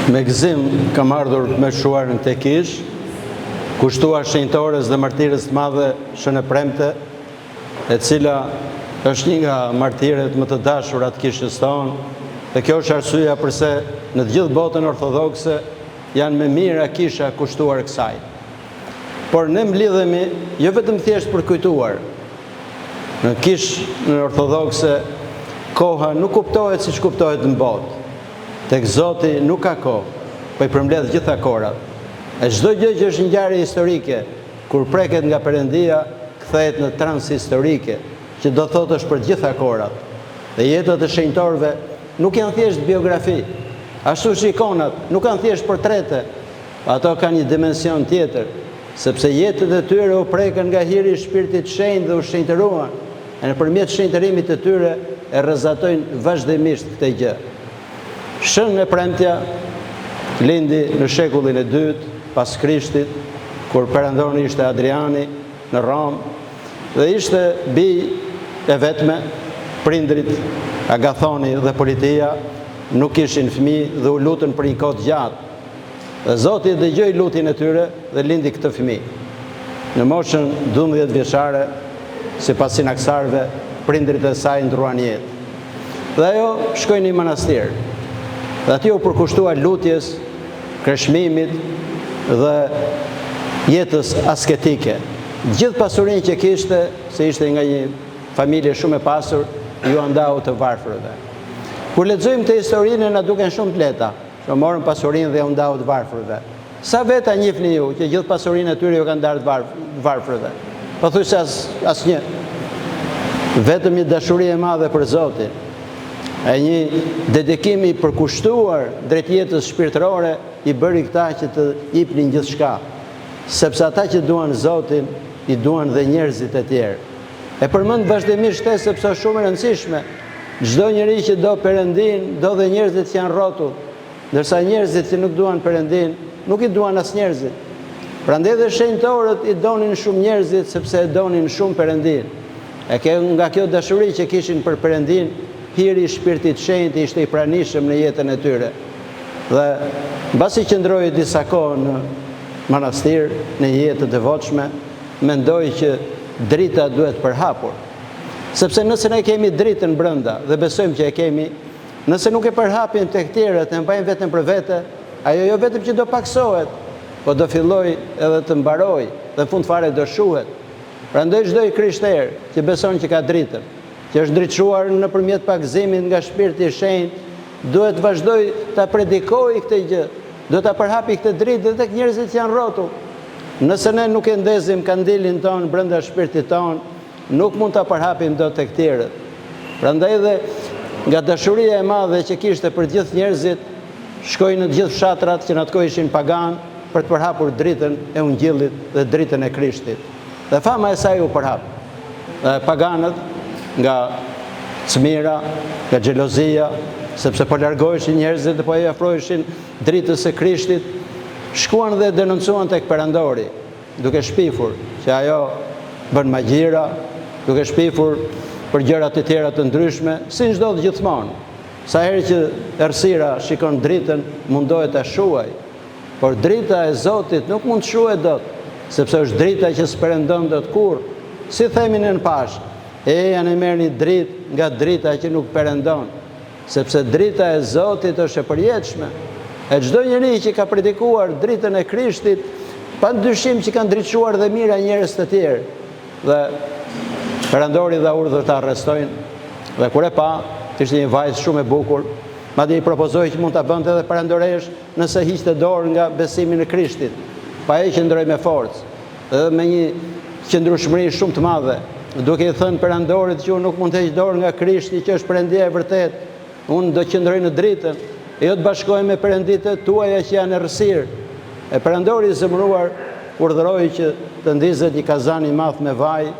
Speaker 6: Me gëzim kam ardhur me shuar në këtë kish, kushtuar shenjtores dhe martirës të madhe Shënë Premte, e cila është një nga martirët më të dashurat kishës tonë, dhe kjo është arsyeja përse në të gjithë botën ortodokse janë me mira kisha kushtuar kësaj. Por ne mblidhemi jo vetëm thjesht për kujtuar. Në kishë në ortodokse koha nuk kuptohet siç kuptohet në botë. Tek Zoti nuk ka kohë, po i përmbledh gjitha korat. E çdo gjë që është ngjarje historike, kur preket nga Perëndia, kthehet në transhistorike, që do thotë është për gjitha korat. Dhe jetët e shenjtorëve nuk janë thjesht biografi, ashtu si ikonat nuk janë thjesht portrete, ato kanë një dimension tjetër, sepse jetët e tyre u prekën nga hiri i Shpirtit Shenjtë dhe u shenjtëruan, e nëpërmjet shenjtërimit të tyre e rrezatojnë vazhdimisht këtë gjë. Shënë Premtja lindi në shekullin e dytë pas Krishtit, kur perandori ishte Adriani në Rom, dhe ishte bij e vetme, prindrit Agathoni dhe Politia nuk kishin fëmijë dhe u lutën për një kohë gjatë. Dhe Zoti dëgjoi lutjen e tyre dhe lindi këtë fëmijë. Në moshën 12 vjeçare, sipas sinaksarëve, prindrit e saj ndruan jetë. Dhe ajo shkoi në manastir. Dhe aty u përkushtua lutjes, kreshmimit dhe jetës asketike. Gjithë pasurinë që kishte, se ishte nga një familje shumë e pasur, ju andau të varfërve. Kur lexojmë të historinë, na duken shumë të lehta, që morën pasurinë dhe u ndau të varfërve. Sa veta njihni ju që gjithë pasurinë e tyre ju kanë ndarë të varfërve? Po thuaj se asnjë. Vetëm një dashuri e madhe për Zotin, e një dedikim i përkushtuar drejt jetës shpirtërore i bëri këta që të jepnin gjithçka, sepse ata që duan Zotin i duan dhe njerëzit e tjerë. E përmend vazhdimisht këtë sepse është shumë e rëndësishme. Çdo njeri që do Perëndin, do dhe njerëzit që janë rrotull, ndërsa njerëzit që nuk duan Perëndin, nuk i duan as njerëzit. Prandaj dhe shenjtorët i donin shumë njerëzit sepse e donin shumë Perëndin. Nga kjo dashuri që kishin për Perëndin, hiri i Shpirtit Shenjtë ishte i pranishëm në jetën e tyre. Dhe mbasi qëndroi disa kohë në manastir, në jetë të devotshme, mendoi që drita duhet përhapur. Sepse nëse ne kemi dritën brenda dhe besojmë që e kemi, nëse nuk e përhapim tek tjerët, e mbajmë vetëm për vete, ajo jo vetëm që do paksohet, po do filloj edhe të mbaroj dhe në fund fare do shuhet. Prandaj çdo i krishter që beson që ka dritën, që është ndriçuar nëpërmjet pakëzimit nga Shpirti i Shenjtë, duhet vazhdoj ta predikojë këtë gjë, duhet ta përhapi këtë dritë edhe tek njerëzit që janë rrotull. Nëse ne nuk e ndezim kandilin ton brenda shpirtit ton, nuk mund ta përhapim dot tek tjerët. Prandaj dhe nga dashuria e madhe që kishte për gjithë njerëzit, shkoi në të gjithë fshatrat që në atë kohë ishin pagan për të përhapur dritën e ungjillit dhe dritën e Krishtit. Dhe fama e saj u përhap. Dhe paganët nga çmira, nga xhelozia, sepse po largoheshin njerëzit dhe po i afroheshin dritës së Krishtit, shkuan dhe denoncuan tek Perandori, duke shpifur që ajo bën magjira, duke shpifur për gjëra të tjera të ndryshme, si ndodh gjithmonë. Sa herë që errësira shikon dritën, mundohet ta shuaj, por drita e Zotit nuk mund të shuhet dot, sepse është drita që s'perëndon dot kurrë. Si themin në Pashk, janë merrni dritë nga drita që nuk perëndon, sepse drita e Zotit është e përjetshme. E çdo njeri që ka predikuar dritën e Krishtit, pa dyshim që kanë ndriçuar dhe mira njerëz të tjerë. Dhe Perandori dha urdhër ta arrestojnë. Dhe kur e pa, ishte një vajzë shumë e bukur, madje i propozoi që mund ta bënte edhe perandoresh nëse hiqte dorë nga besimi në Krishtin. Pa ai qëndroi me forcë, edhe me një qëndrueshmëri shumë të madhe, duke i thënë Perandorit që unë nuk mund të heq dorë nga Krishti që është Perëndia e vërtet, unë do qëndroj në dritën, e jo të bashkoj me perënditë tuaja që janë errësirë. E Perandori i zemëruar urdhëroi që të ndizet një kazan i madh me vaj,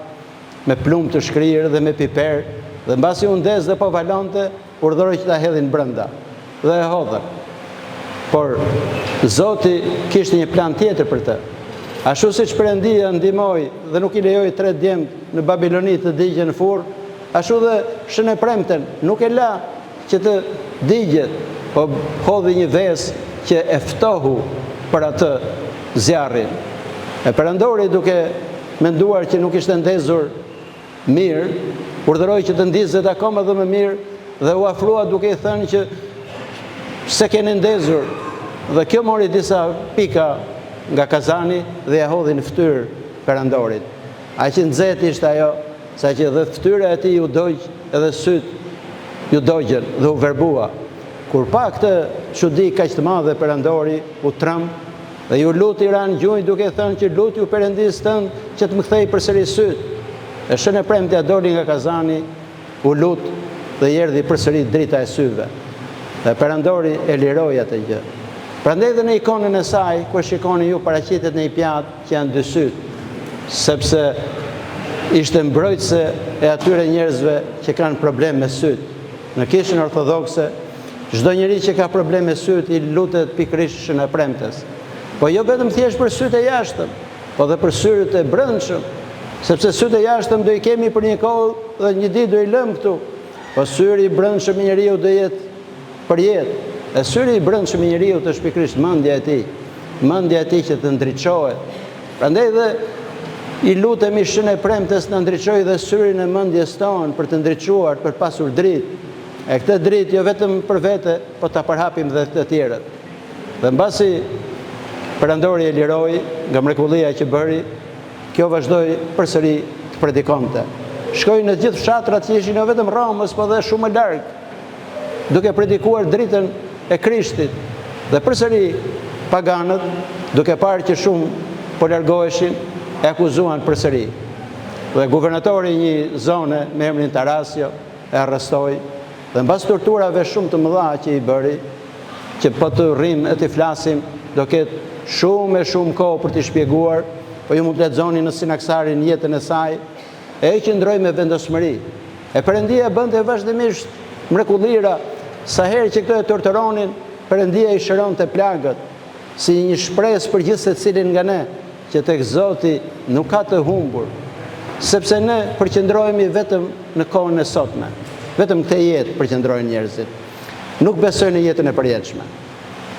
Speaker 6: me plumë të shkrirë dhe me piper, dhe mbasi u ndez dhe po valonte, urdhëroi që ta hedhin brenda. Dhe e hodhën. Por Zoti kishte një plan tjetër për të. Ashtu siç Perëndia ndihmoi dhe nuk i lejoi 3 djemt në Babiloni të digjen në furr, ashtu dhe Shënë Premten nuk e la që të digjet, po hodhi një ves që e ftohu për atë zjarrin. E Perëndori duke menduar që nuk ishte ndezur mirë, urdhëroi që të ndizet akoma dhe më mirë dhe u afrua duke i thënë që se keni ndezur, dhe kjo mori disa pika nga kazani dhe ja hodhi në fytyrë Perëndorit. Aq që nxehtë ishte ajo, saqë dhe fytyra e tij u dogj edhe syt ju dogjën dhe u verbua. Kur pa këtë çudi kaq të madhe, Perëndori u tremb dhe ju luti ran gjunjë duke thënë që lutju Perëndis tënd që të më kthej përsëri syt. E shën e premte doli nga kazani, u lut dhe i erdhi përsëri drita e syve. Dhe Perëndori e liroi atë gjë. Prandaj dhe në ikonën e saj, kur shikoni ju paraqitet në një pjatë që janë dy syt, sepse ishte mbrojtëse e atyre njerëzve që kanë problem me syt. Në Kishën Ortodokse, çdo njeri që ka problem me syt i lutet pikërisht shën e premtes. Po jo vetëm thjesht për syt e jashtëm, po dhe për syrit e brendshëm, sepse syt e jashtëm do i kemi për një kohë dhe një ditë do i lëm këtu. Po syri i brendshëm i njeriu do jetë për jetë. E syri i brendshëm i njeriu është pikërisht mendja e tij. Mendja e tij që të ndriçohet. Prandaj dhe i lutemi shën e premtes në ndriçojë dhe syrin e mendjes tonë për të ndriçuar, për pasur dritë. E këtë dritë jo vetëm për vete, po ta përhapim dhe të tjerët. Dhe mbasi Perëndori e liroi nga mrekullia që bëri, kjo vazhdoi përsëri të predikonte. Shkoi në gjithë fshatrat që ishin jo vetëm Romës, po dhe shumë larg, duke predikuar dritën e Krishtit. Dhe përsëri paganët, duke parë që shumë po largoheshin, e akuzuan përsëri. Dhe guvernatori i një zone me emrin Tarasio e arrestoi dhe mbas torturave shumë të mëdha që i bëri, që po të rrim e të flasim, do ketë shumë e shumë kohë për t'i shpjeguar, po ju mund të lexoni në Sinaksarin jetën e saj, e qëndroi me vendosmëri. E Perëndia bënte vazhdimisht mrekullira, sa herë që këto e torturonin, Perëndia i shëronte plagët, si një shpresë për gjithë secilin nga ne, që tek Zoti nuk ka të humbur, sepse ne përqendrohemi vetëm në kohën e sotme. Vetëm këtë jetë përqendrojnë njerëzit. Nuk besojnë në jetën e përjetshme.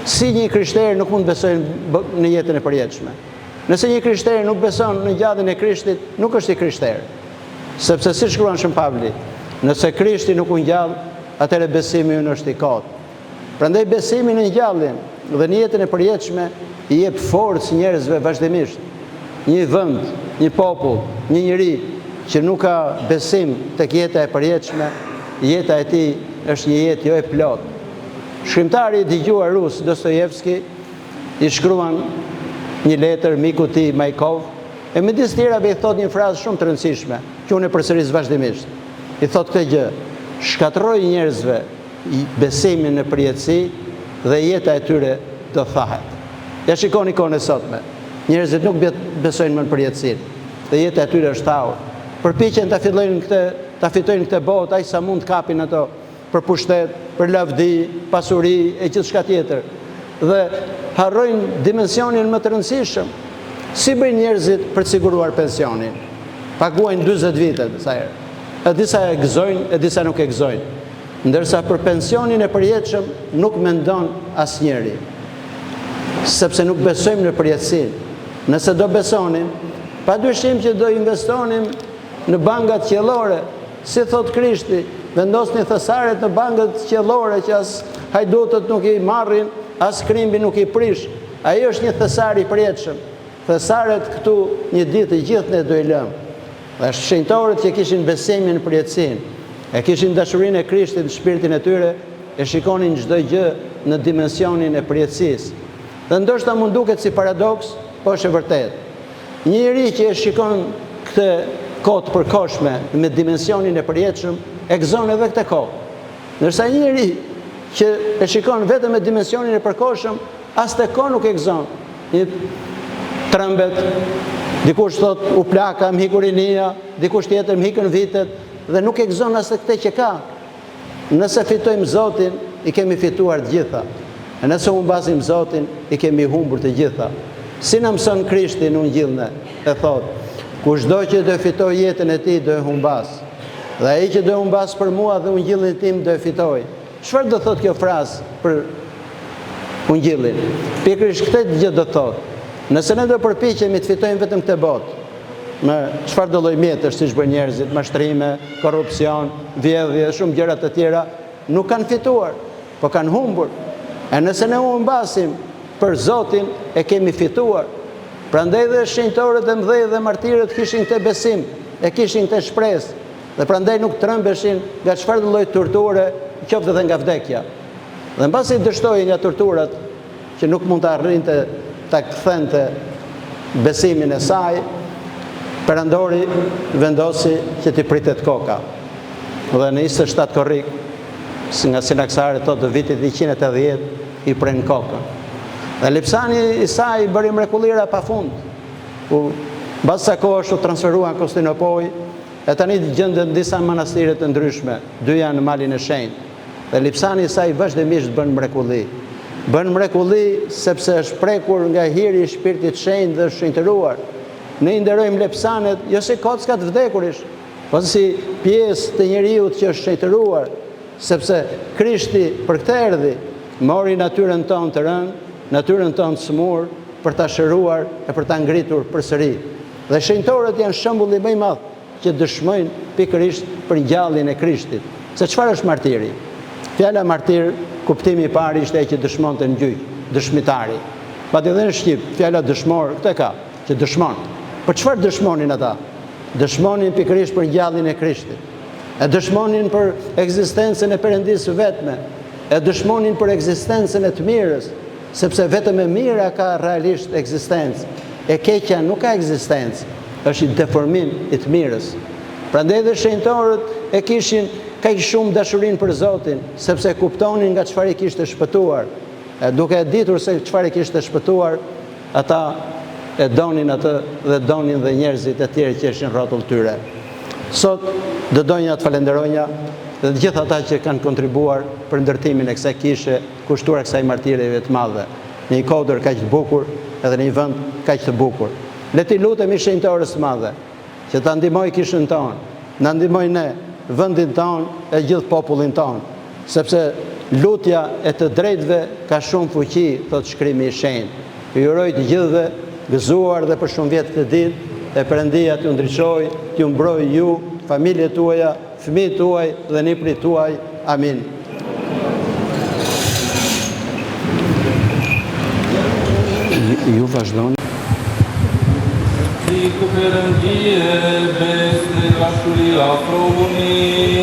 Speaker 6: Si një krishter nuk mund besojnë në jetën e përjetshme. Nëse një krishter nuk beson në ngjalljen e Krishtit, nuk është i krishter. Sepse si shkruan Shën Pavli, nëse Krishti nuk u ngjall, atëherë besimi ynë është i kotë. Prandaj besimi në ngjalljen dhe në jetën e përjetshme i jep forcë njerëzve vazhdimisht. Një vend, një popull, një njeri që nuk ka besim tek jeta e përjetshme, jeta e tij është një jetë jo e plotë. Shkrimtari i dëgjuar rus Dostojevski i shkruan një letër miku i tij Majkov, e midis tjerave i thot një frazë shumë të rëndësishme, që unë e përsëris vazhdimisht. I thot këtë gjë: shkatroj njerëzve besimin në përjetësi dhe jeta e tyre do thahet. Ja shikoni kohën e sotme. Njerëzit nuk besojnë më në përjetësinë dhe jeta e tyre është thaur. Përpiqen ta fitojnë këtë botë aq sa mund të kapin ato për pushtet, për lavdi, pasuri e gjithçka tjetër. Dhe harrojnë dimensionin më të rëndësishëm. Si bëjnë njerëzit për të siguruar pensionin? Paguajnë 40 vite sa herë. E disa e gëzojnë, e disa nuk e gëzojnë. Ndërsa për pensionin e përjetshëm nuk mendon asnjëri. Sepse nuk besojmë në përjetësinë. Nëse do besonim, padyshim që do investonim në bankat qiellore, si thot Krishti, vendosni thesaret në bankat qiellore që as hajdutët nuk i marrin, as krimbi nuk i prish. Ai është një thesar i përjetshëm. Thesaret këtu një ditë të gjithë ne do i lëmë. Dhe shenjtorët që kishin besimin në përjetësinë, e kishin dashurinë e Krishtit në shpirtin e tyre, e shikonin çdo gjë në dimensionin e përjetësisë. Dhe ndoshta mund duket si paradoks, po është e vërtetë. Një njeri që e shikon këtë kohë të përkohshme me dimensionin e përjetshëm, e gëzon edhe këtë kohë. Ndërsa një njeri që e shikon vetëm me dimensionin e përkohshëm, as të kohë nuk e gëzon. Një trembet, dikush thot u plaka, më hiku rinia, dikush tjetër më hikën vitet, dhe nuk e gëzon as të këtë që ka. Nëse fitojmë Zotin, i kemi fituar të gjitha. E nëse humbasim Zotin, i kemi humbur të gjitha. Si na mëson Krishti në Ungjillin, e thot, kushdo që do fitoj jetën e tij do e humbas. Dhe ai që do e humbas për mua dhe Ungjillin tim do e fitoj. Çfarë do thot kjo frazë për ungjillin. Pikërisht këtë gjë do thotë. Nëse ne do përpiqemi të fitojmë vetëm këtë botë, me çfarë do lloj mjetësh siç bën njerëzit, mashtrime, korrupsion, vjedhje, shumë gjëra të tjera, nuk kanë fituar, po kanë humbur. E nëse ne u humbasim për Zotin, e kemi fituar. Prandaj dhe shenjtorët e mëdhenj dhe martirët kishin këtë besim, e kishin këtë shpresë, dhe prandaj nuk trembeshin nga çfarë lloj torture, qoftë edhe nga vdekja. Dhe mbasi dështoi nga torturat që nuk mund të arrinte ta kthente besimin e saj, Perandori vendosi që t'i pritet koka. Dhe në 27 korrik, nga Sinaksari thotë të vitit 180, i pren kokën. Dhe lipsani i saj bëri mrekullira pa fund. Mbas sa kohësh u transferua në Konstantinopol, e tani gjenden disa manastire të ndryshme, dy janë në Malin e Shenjtë. Dhe lipsani i saj vazhdimisht bën mrekulli. Bën mrekulli sepse është prekur nga hiri i Shpirtit Shenjtë dhe është shenjtëruar. Ne i nderojmë lepsanet jo si kockat vdekurish, po si pjesë të njeriut që është shenjtëruar, sepse Krishti për këtë erdhi, mori natyrën tonë të rënë, natyrën tonë të smur, për ta shëruar e për ta ngritur përsëri. Dhe shenjtorët janë shembulli më i madh që dëshmojnë pikërisht për ngjalljen e Krishtit. Se çfarë është martiri? Fjala martir, kuptimi i parë ishte ai që dëshmonte në gjyq, dëshmitari. Madje edhe në shqip, fjala dëshmor, këtë ka, që dëshmon. Për çfarë dëshmonin ata? Dëshmonin pikërisht për ngjalljen e Krishtit. E dëshmonin për ekzistencën e Perëndisë vetme. E dëshmonin për ekzistencën e të mirës, sepse vetëm e mira ka realisht ekzistencë. E keqja nuk ka ekzistencë, është i deformim i të mirës. Prandaj dhe shenjtorët e kishin kaq shumë dashurinë për Zotin, sepse kuptonin nga çfarë i kishte shpëtuar. Duke e ditur se çfarë i kishte shpëtuar, ata e donin atë dhe donin dhe njerëzit e tjerë që ishin rrotull tyre. Sot dëdonja të falenderonja dhe të gjithë ata që kanë kontribuar për ndërtimin e kësaj kishe kushtuar kësaj martirjeve të madhe, në një kodër kaq të bukur edhe në një vend kaq të bukur. Le t'i lutemi shenjtorës së madhe që ta ndihmojë kishën tonë, na ndihmojë ne, vendin tonë e gjithë popullin tonë, sepse lutja e të drejtëve ka shumë fuqi, thot shkrimi i shenjtë. Ju uroj të gjithëve gëzuar dhe për shumë vjet këtë ditë, e Perëndia t'ju ndriçojë, t'ju mbrojë ju, familjet tuaja, fëmijët tuaj dhe nipërit tuaj. Amin. Ju vazhdoni.
Speaker 2: Si ku Perëndie, besë dashuri afrohuni.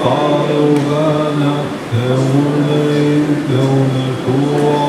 Speaker 4: Fare uvana, e unë tua.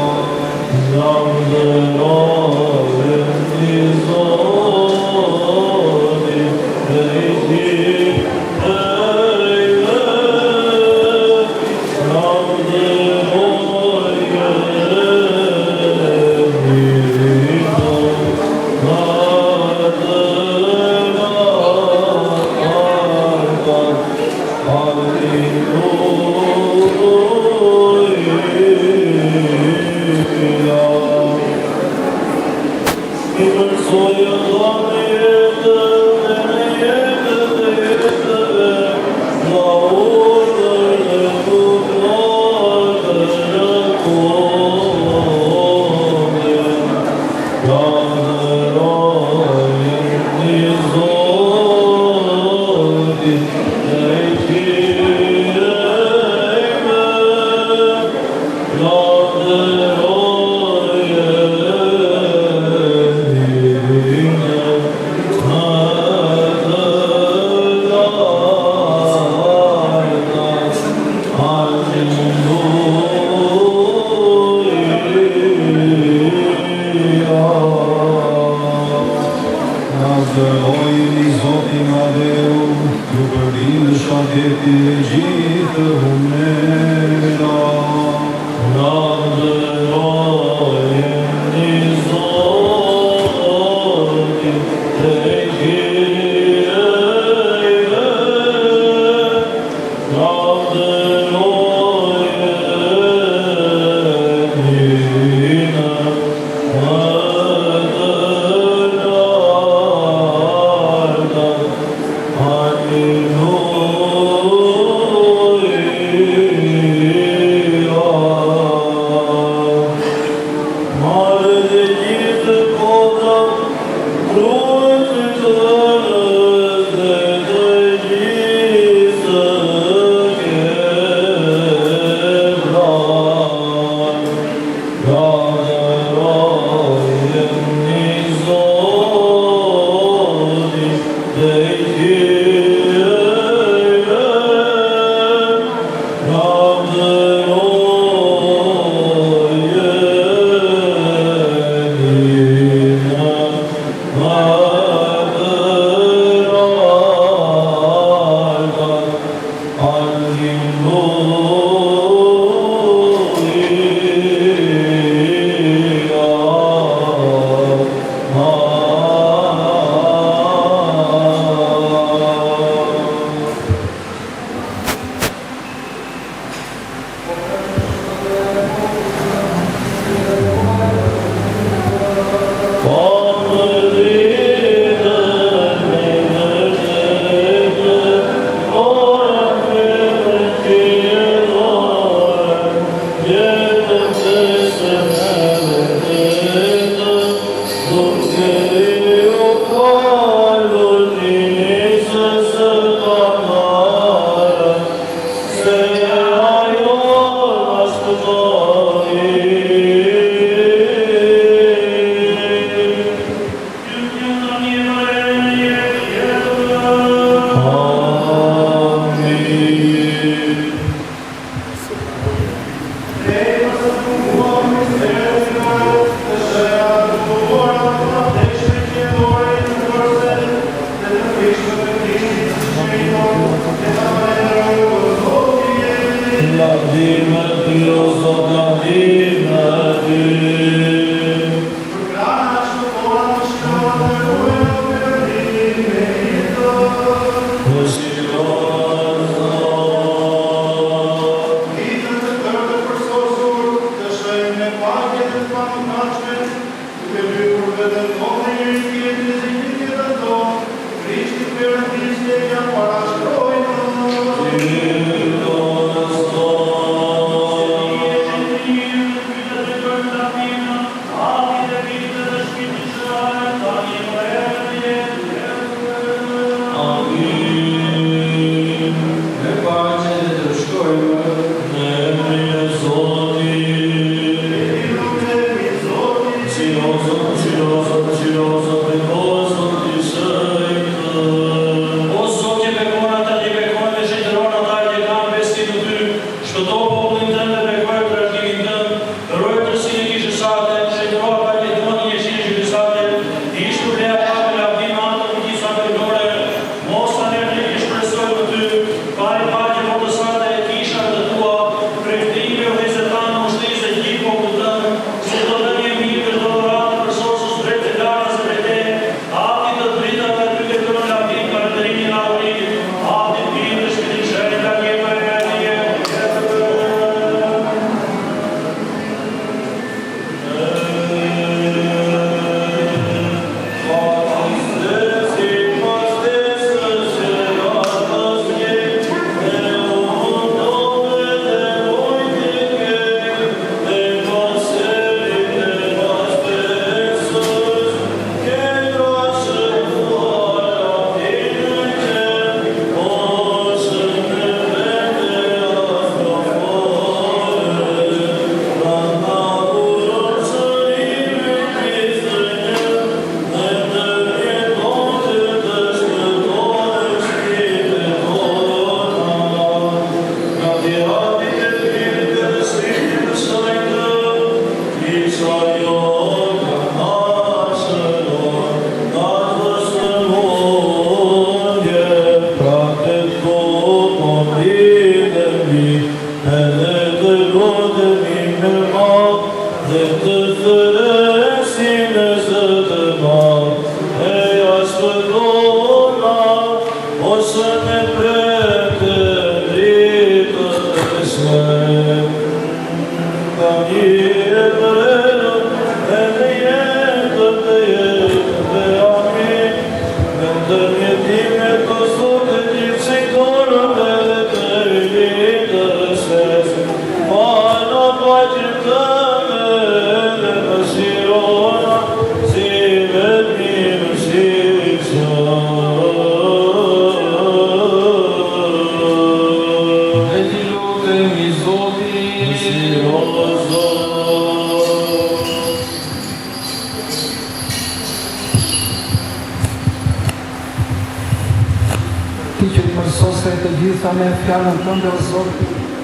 Speaker 5: Ti që të mësose të gjitha me fjalën tënde o Zot,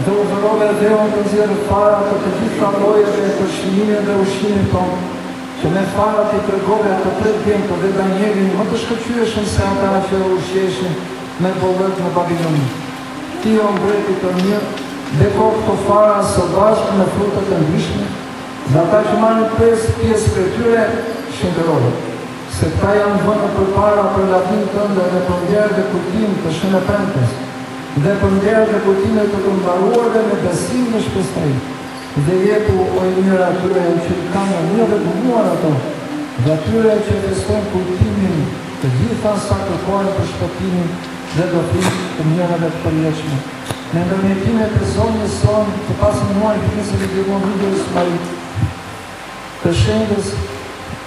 Speaker 5: dhe urdhërove Dheun të nxjerrë fara të gjitha llojeve të shënimit dhe ushqimit tonë, që me fara ti tregove të 3 djemtë dhe Danielin më të shkëlqyeshëm se ata që ushqeshin me bollëk në Babilon. Ti o mbreti të mirë, beko këto fara së bashku me frutat e ndryshme, dhe ata që marrin pjesë prej tyre shënderove. Se ta janë vënë përpara për lavdinë tënde dhe për ndjerë dhe kujtim të Shënëpremtes, dhe për ndjerë dhe kujtime të të mbaruarve me besim në shpestaj, dhe jepu o i mirë atyre që i kanë një dhe bunuar ato, dhe atyre që festojnë kujtimin të gjitha sa kërkojnë për shpëtimin dhe dofrim të mirëve të përjetshme. Me ndërmjetimet e zonjës sonë të pasin muaj Krisë dhe Djevon Rudës Marit, të shendës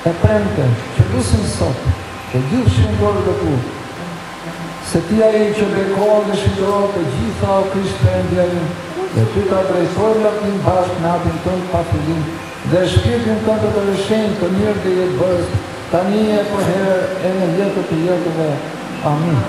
Speaker 5: e premte që lusim sot, të gjithë shëndorë dhe tu, se ti ai që bekohet dhe shëndorë të gjitha o Krisht Perëndiarin, dhe ty ta drejtojmë lavdinë bashkë në atin tënd pa fillim, dhe shpirtin tënd të rëshenjë të mirë dhe jetëbërës, tani e për herë e në jetët të jetëve. Amin.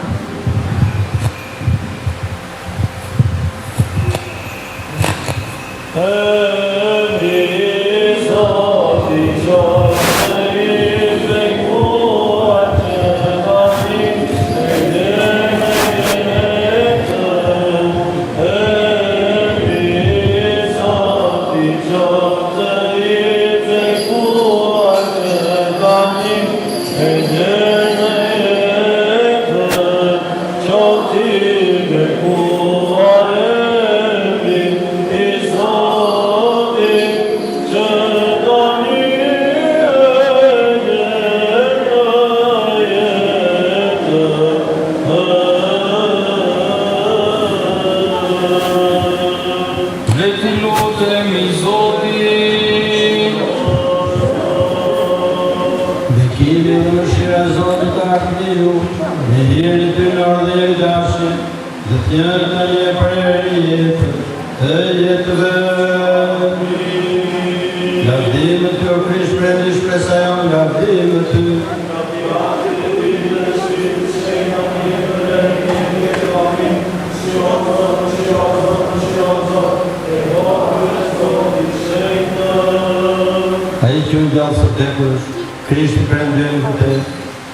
Speaker 4: Krishti Perëndiarin vërtet,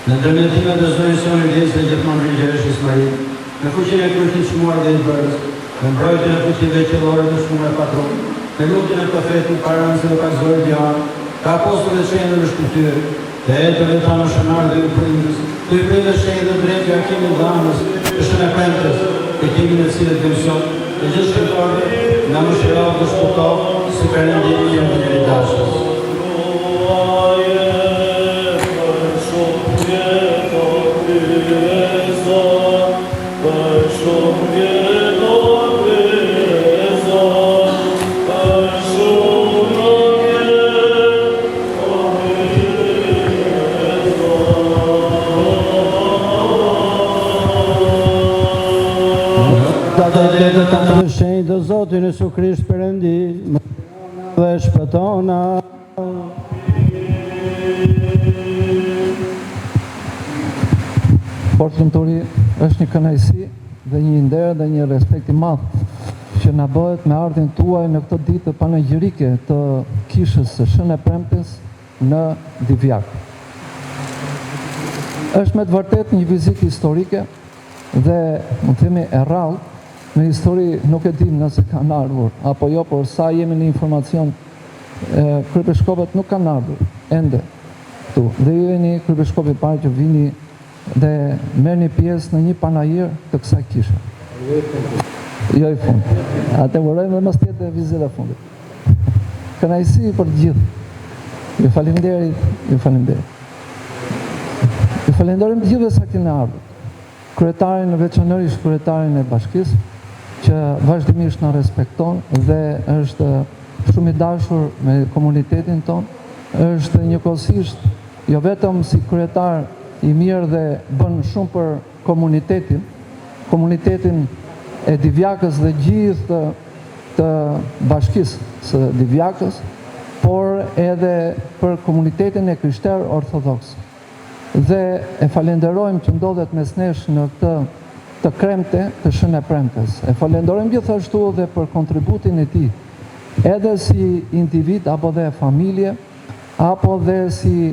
Speaker 4: në ndërmjetimet e zonjës sonë Elisë dhe gjithmonë rigjeresh Ismail, me fuqinë e Krishtit shmuar dhe i bërës, me mbrojtjen e fuqive qellore të shmuar e patron, me lutjen e profetit Paranës dhe Pakzori Dian, ka apostullet shenjë në shkuptyr, dhe etëve ta në shënar dhe u prindës, të i prindës shenjë dhe drejt Joakimit Dhanës, të Shënëpremtes, kujtimin e cilët dhe usion, të gjithë shkëtorve, nga më shëral dhe shkutov, si Perëndimi e njëri dashës.
Speaker 6: Të shenjë të Zotin Jesu Krisht Perëndi, dhe shpëtona.
Speaker 5: Por Premtori është një kënaqësi dhe një nder dhe një respekt i madh që na bëhet me ardhin tuaj në këtë ditë panegyrike të kishës së Shënëpremtes në Divjak. Është me të vërtet një vizitë historike dhe më themi e rrallë. Në histori nuk e dim nëse kanë ardhur apo jo, por sa jemi në informacion, kryepeshkopët nuk kanë ardhur ende këtu. Dhe ju jeni kryepeshkopi parë që vini dhe merrni pjesë në një panajir të kësaj kishe. Jo i fundit. Atë urojmë dhe mos tjetë vizita e fundit. Kënaqësi për të gjithë. Ju falenderit, ju falenderit. Ju falenderojmë të gjithëve sa keni ardhur. Kryetarin, veçanërisht kryetarin e bashkisë, që vazhdimisht na respekton dhe është shumë i dashur me komunitetin ton, është njëkohësisht jo vetëm si kryetar i mirë dhe bën shumë për komunitetin e Divjakës dhe gjithë të bashkisë së Divjakës, por edhe për komunitetin e krishterë ortodoks. Dhe e falenderojmë që ndodhet mes nesh në këtë të kremte të Shën e Premtes. E falenderojmë gjithashtu dhe për kontributin e tij, edhe si individ apo dhe familje, apo dhe si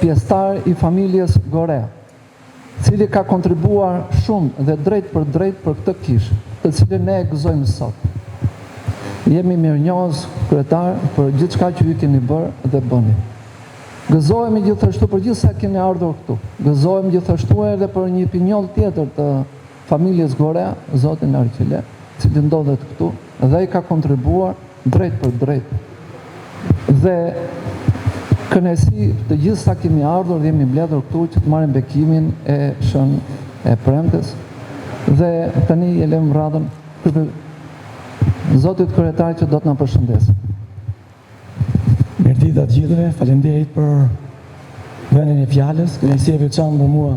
Speaker 5: pjesëtar i familjes Gorea, cili ka kontribuar shumë dhe drejt për këtë kishë, të cilën ne e gëzojmë sot. Jemi mirënjohës kryetar për gjithçka që ju keni bërë dhe bëni. Gëzohemi gjithashtu për gjithë sa keni ardhur këtu. Gëzohemi gjithashtu edhe për një pinjoll tjetër të familjes Gorea, zotin Arqile, cili ndodhet këtu dhe i ka kontribuar drejt për drejt. Dhe kënaqësi të gjithë sa kemi ardhur dhe jemi mbledhur këtu që të marrim bekimin e Shën e Premtes. Dhe tani e lëm radhën zotit kryetar që do të na përshëndesë.
Speaker 7: Mirëditë të gjithëve, faleminderit për vënien e fjalës, kënaqësi e veçantë për mua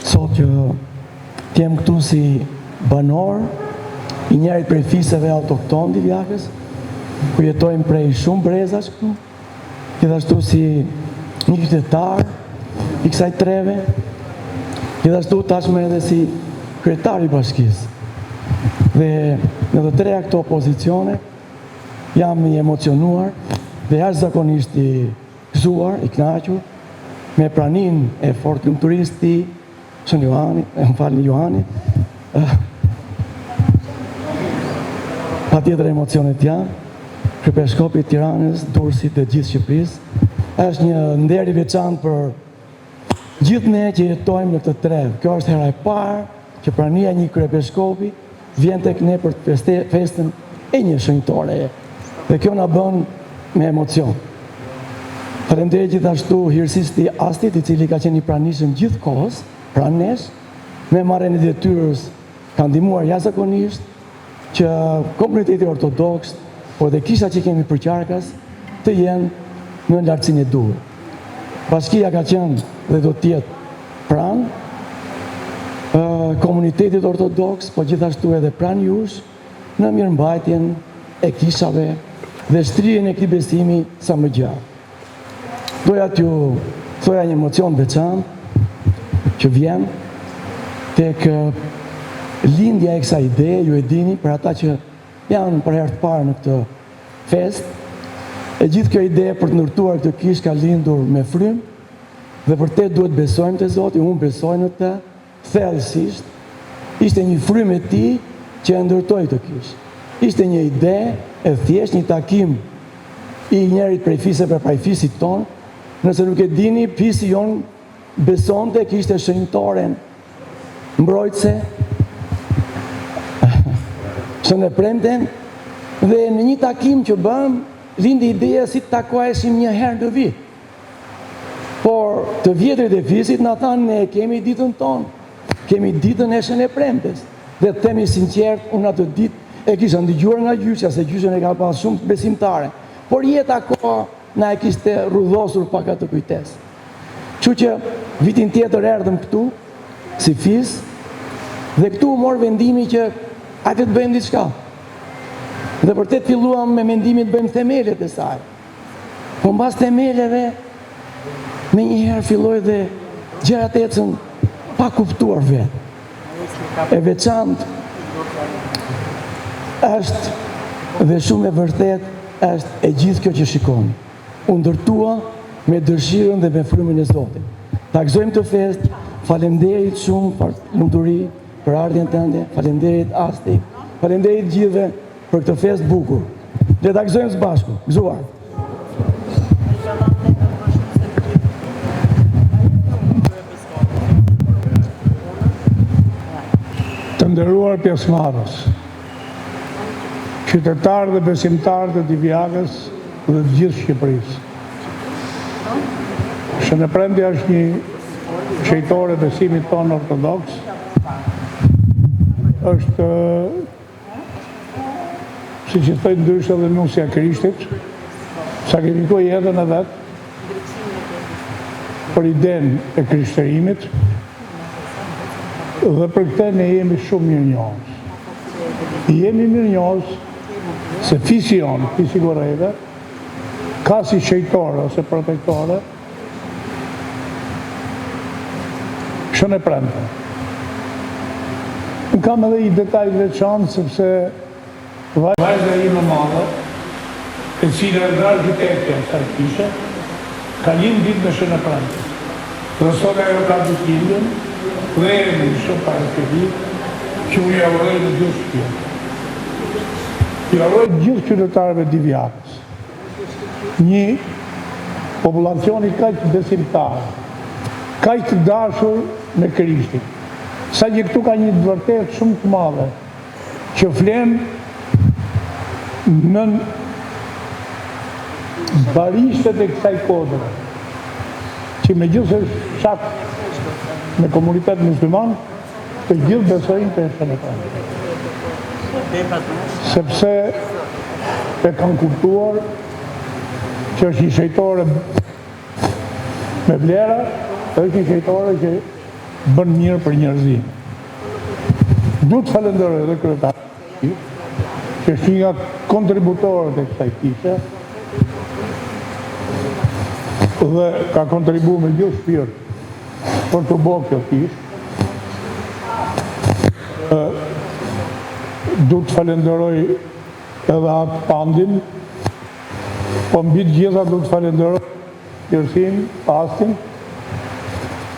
Speaker 7: sot që t'jem këtu si banor i njërit prej fisëve autokton Divjakës, ku jetojmë prej shumë brezash këtu, gjithashtu si një qytetar i kësaj treve, gjithashtu tashmë edhe si kryetar i bashkisë. Dhe në të treja këto pozicione jam i emocionuar dhe jashtëzakonisht i gëzuar, i kënaqur me praninë e fortëlumturisë të Shën Johani, patjetër emocionet janë, kryepiskopi i Tiranës, Durrësit dhe gjithë Shqipërisë. Është një nder i veçantë për gjithë ne që jetojmë në këtë trevë. Kjo është hera e parë që prania një kryepiskopi vjen tek ne për të festën e një shenjtore. Dhe kjo na bën me emocion. Faleminderit gjithashtu hirësisë të Astit, i cili ka qenë i pranishëm gjithkohës, pranë nesh, me marrjen e detyrës ka ndihmuar jashtëzakonisht që komuniteti ortodoks, por dhe kisha që kemi për qarkas, të jenë në lartësinë e duhur. Bashkia ka qenë dhe do të jetë pranë komunitetit ortodoks, po gjithashtu edhe pranë jush, në mirëmbajtjen e kishave dhe shtrijen e këtij besimi sa më gjatë. Doja t'ju thoja një emocion veçantë që vjen tek lindja e kësaj ideje, ju e dini, për ata që janë për herë të parë në këtë fest, e gjithë kjo ide për të ndërtuar këtë kishë ka lindur me frymë dhe vërtet duhet besojmë te Zoti, unë besoj në të thellësisht. Ishte një frymë e tij që e ndërtoi këtë kishë. Ishte një ide e thjesht, një takim i njerit prej fisëve për fisit ton. Nëse nuk e dini, fisi jon besonte kishte shenjtoren mbrojtëse Shën e Premten, dhe në një takim që bëm, lindi ideja si të takoheshim një herë në vit. Por të vjetrit e fisit na thanë ne kemi ditën tonë, kemi ditën e Shën e Premtes. Dhe të themi sinqert, unë atë ditë e kisha ndëgjuar nga gjyqja, se gjyqën e ka pas shumë besimtare, por jeta koha na e kishte rrudhosur pak atë kujtesë. Kështu që vitin tjetër erdhëm këtu si fis dhe këtu mor vendimi që hajde të bëjmë diçka. Dhe vërtet filluam me mendimin të bëjmë themelet e saj. Po mbas themeleve me njëherë filloi dhe gjërat ecën pa kuptuar vetë. E veçantë është dhe shumë e vërtet është e gjithë kjo që shikoni. U ndërtua me dëshirën dhe me frymën e Zotit. Ta gëzojmë të fest, faleminderit shumë për lumturi, për ardhjen tënde, faleminderit Asti, faleminderit gjithëve për këtë fest bukur. Le ta gëzojmë së bashku. Gëzuar.
Speaker 8: Të nderuar pjesëmarrës, qytetarë dhe besimtarë të Divjakës dhe të gjithë Shqipërisë. Shënëpremtja është një qejtore besimit tonë ortodoks, është, si që thëjtë ndryshë dhe nusja Krishtit, sakrifikoi jetën e vetë për idenë e krishtërimit, dhe për këtë ne jemi shumë mirënjohës. Jemi mirënjohës se fision, fisigoreve, ka si qejtore ose protektore, Shënëpremte. Në kam edhe i detaj veçantë, sepse vajza ime madhe, e cila është arkitekte e kësaj kishe, ka lind ditë në Shënëpremte. Dhe sot ajo ka ditëlindjen, dhe e në shumë para të ditë, që unë javëroj në gjithë shpjetë. Javëroj gjithë qytetarëve Divjakës. Një populacioni kaq besimtar, kaq të dashur me Krishtin. Sa që këtu ka një vërtet shumë të madhe, që flen në barishtet e kësaj kodre, që me gjithë është shak me komunitet musliman, të gjithë besojnë të Shënëpremte. Sepse e kanë kuptuar që është një qejtore me vlera, është një qejtore që bën mirë për njerëzim. Du të falenderoj dhe kryetarët, që është një nga kontributorët e kësaj kishe, dhe ka kontribu me gjithë shpirt për të bërë kjo kishë. Du të falenderoj edhe atë pandin, po mbi të gjitha du të falenderoj Qersin, pastin,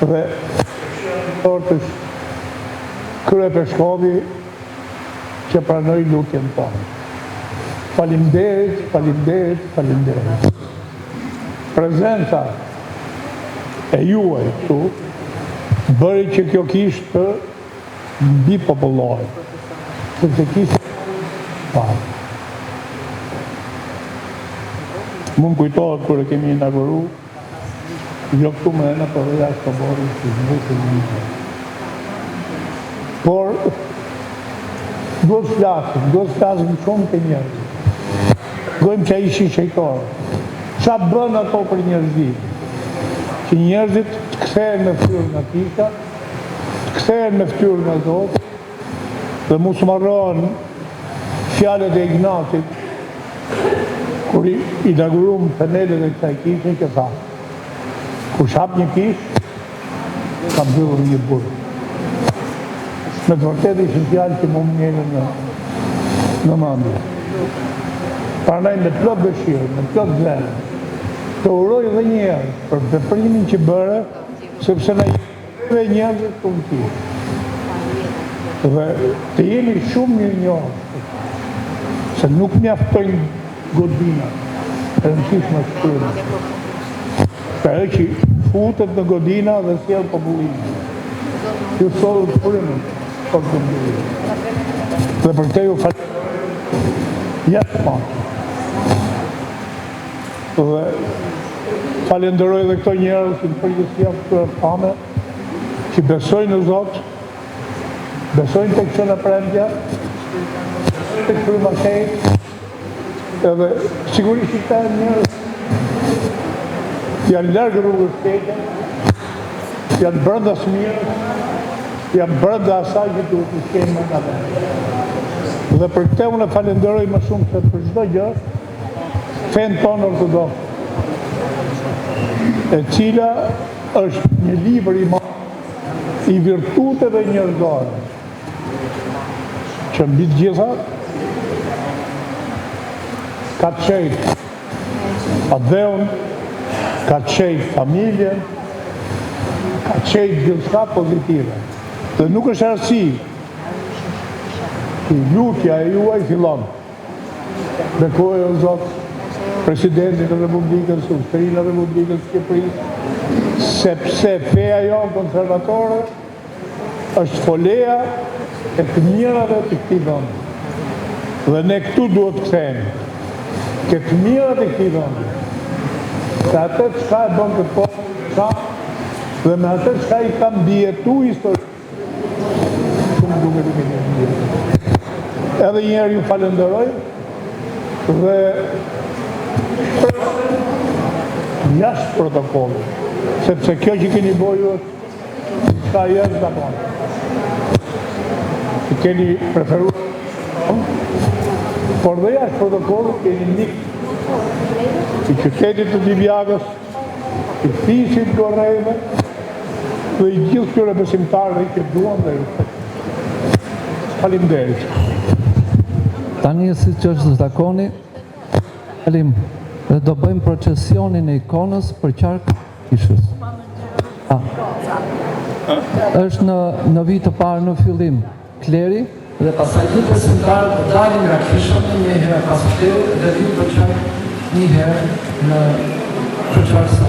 Speaker 8: dhe të kryepeshkovi që pranoj lutjen tonë. Faleminderit, faleminderit, faleminderit. Prezenca e juaj këtu bëri që kjo kishë të mbi popullohet, sepse kishë parë. Më kujtohet kërë kemi inauguru, jo këtu më ena për dhe jashtë të bori që zhvëtë në një. Por, do të flasim shumë të njerëzit. Gojmë që ishi qejtore. Qa bën ato për njerëzit? Që njerëzit të kthehen me fytyrën nga kisha, të kthehen me fytyrën nga Zoti, dhe mos marrohen fjalët e Ignatit, kur i inaugurum themelët e kësaj kishe, që tha, kur hap një kishë, ka mbyllur një burg. Me të vërtet ishin fjalë që më ngelen në mendje. Prandaj me plot dëshirë, me plot zemër, të uroj dhe një herë për veprimin që bëre, sepse na jemi njerëz të umëtir. Dhe të jemi shumë mirënjohës, se nuk mjaftojnë godina e rëndësishme shpirtit. Ka e që futet në godina dhe sjell popullimin. Ju solët shpirimin për të mbyllir. Dhe për te ju jashtë pak. Dhe falenderoj dhe këto njerëz që në përgjithësia këtyre pame, që besojnë në Zot, besojnë tek Shënëpremtja, tek Frymashëri, edhe sigurisht që këta njerëz janë largë rrugës keqe, janë brenda smirës, janë brenda asaj që duhet të kemi nga vetë. Dhe për këtë unë falenderoj më shumë se për çdo gjë fen tonë ortodoks, e cila është një libër i madh i virtuteve njerëzore, që mbi të gjitha ka të çejtë atdheun, ka të çejtë familjen, ka të çejtë gjithçka pozitive. Dhe nuk është arsye që lutja e juaj fillon. Bekoj o Zot Presidentin e Republikës, Ushtërinë e Republikës Shqipërisë, sepse feja jonë konservatore është folea e të mirave të këtij vendi. Dhe ne këtu duhet të kthehemi. Ke të mirat e këtij vendi. Se atë çka e bën të poshtë, dhe me atë çka i ka mbijetu histori. Shumë duket i mirë. Edhe një herë ju falenderoj dhe jashtë protokollit, sepse kjo që keni bërë ju ka jashtë zakon. Që keni preferuar, por dhe jashtë protokollit keni nik i qytetit të Divjagës, i fisit Gorreve dhe i gjithë këtyre besimtarëve që duan dhe ju. Faleminderit.
Speaker 5: Tani si që është zakoni, dhe do bëjmë procesionin e ikonës për qarkë kishës. Është në vit të parë në fillim kleri, dhe pasaj të besimtarë të dalin nga kishën një herë pas kleri dhe vinë për qarkë një herë në për qarkë sa.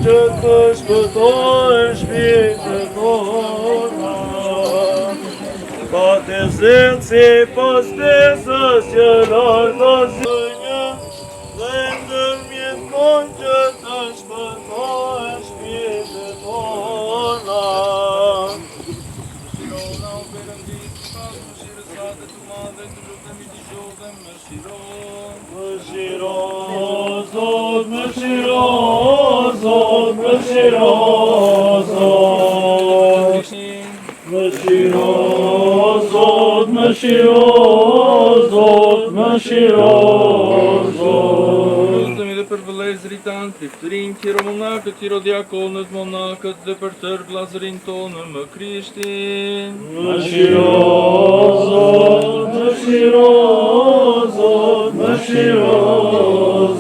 Speaker 1: Që të shpëtojë shpirtët tona, pa të zëllë si pas besës që lartë zënjë, dhe ndërmjeton që të shpëtojë shpirtët tona. Shirona o Perëndis, pas mëshirës sate të madhe, të lutemi të gjohëm më shiro. Më shiro, Zot, më shiro, Zot, më shiro, Zot. Më shiro, Zot, më shiro, Zot, më shiro, Zot. Lutemi dhe për vëllezërit tanë, priftërin, kiro monakët, kiro diakonët, monakët dhe për tërë vllazërin tonë më Krishtin. Më shiro, Zot, më shiro, Zot, më shiro,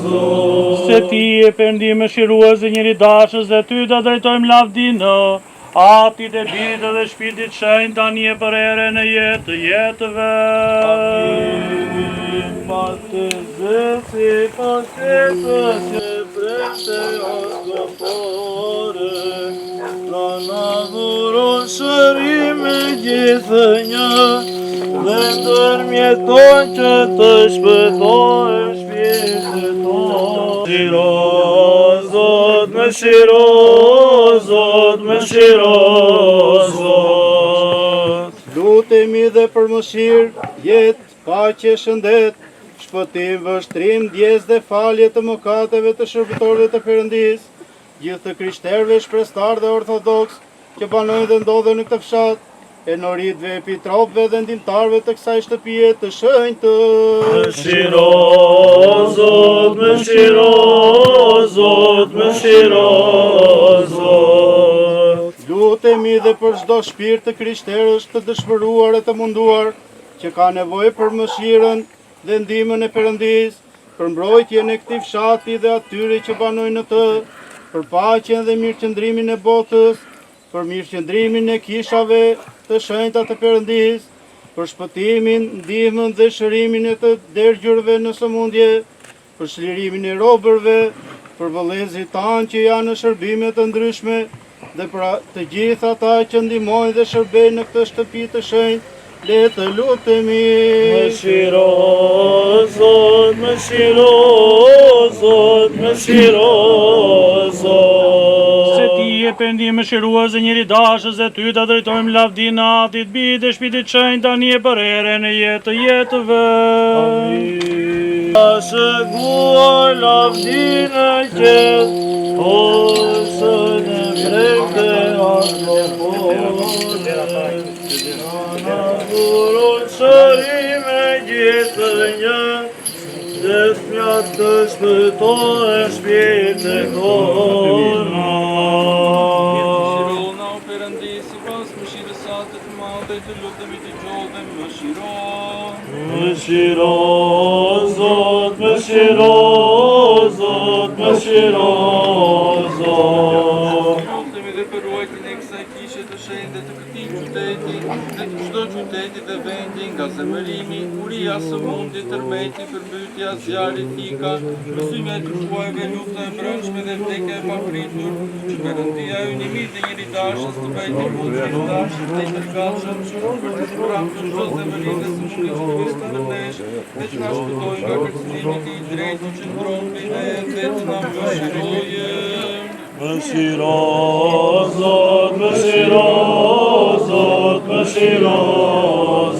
Speaker 1: Zot. Se ti e Perëndi mëshirues dhe njëri dashës dhe ty da drejtojmë lavdinë, Atit e Bitë dhe Shpirtit Shenjtë tani e për erën e jetëve. Amin. Patë zësi, pastetës që premte Askëpore, pra na dhuron shërime gjithë një, dhe ndërmjeton që të shpëtojë shpirtët tonë. Shiro, Zot, më shiro, Zot, më shiro, Zot.
Speaker 3: Lutemi dhe për mëshirë, jetë, paqe, shëndet, shpëtim, vështrim, ndjes dhe falje të mëkateve të shërbëtorëve të Perëndis, gjithë të krishterëve, shprestar dhe ortodoks që banojnë dhe ndodhen në këtë fshat, e noritëve, epitropëve dhe ndimtarëve të kësaj shtëpie të shenjtë.
Speaker 1: Më shiro, Zot, më shiro, Zot, më shiro, Zot.
Speaker 3: Lutemi dhe për çdo shpirt të krishterësh të dëshpëruar e të munduar, që ka nevojë për mëshirën dhe ndihmën e Perëndis, për mbrojtjen e këtij fshati dhe atyre që banojnë në të, për paqen dhe mirëqëndrimin e botës, për mirëqëndrimin e kishave të shenjta të Perëndis, për shpëtimin, ndihmën dhe shërimin e të dergjurve në sëmundje, për shlirimin e robërve, për vëllezërit tanë që janë në shërbime të ndryshme, dhe për të gjithë ata që ndihmojnë dhe shërbejnë në këtë shtëpi të shenjtë, le të lutemi.
Speaker 1: Më shiro, Zot, më shiro, Zot, më shiro, Zot. Se ti e Perëndi mëshirues dhe njëri dashës dhe ty ta drejtojmë lavdinë Atit, Bitë dhe Shpirtit Shenjtë tani e për erën e jetëve. Amin. Shëguar lavdinë e qetë, posën e prekte Askëpore, Dhuron shërime gjithë një, dhe smjat të shpëtojë shpirtët tona. Shirona o Perëndi, sipas mëshirës sate të madhe, të lutemi të gjohëm më shiro. Më shiro, Zot, më shiro, Zot, më shiro, Zot. Lutemi dhe për ruajtjen e kësaj
Speaker 2: e kishe të shenjtë dhe të këtij qyteti, dhe të çdo qyteti dhe vendi nga zemërimi, uria së mundit, tërmeti, përmbytja, zjarri, fika, mësime të shuajve, lufta e brendshme dhe vdekja e papritur, që Perëndia ynë i mirë dhe njëri dashës të bëjtë mund të dashës dhe i tërgatshëm, për të shpëram të çdo zemëri dhe së mundit që të vistën nesh, dhe që na shpëtoj nga kërcënimit i drejtë që ndron mbi ne dhe që na mëshirojë.
Speaker 1: Mëshiro, Zot, mëshiro, Zot, mëshiro,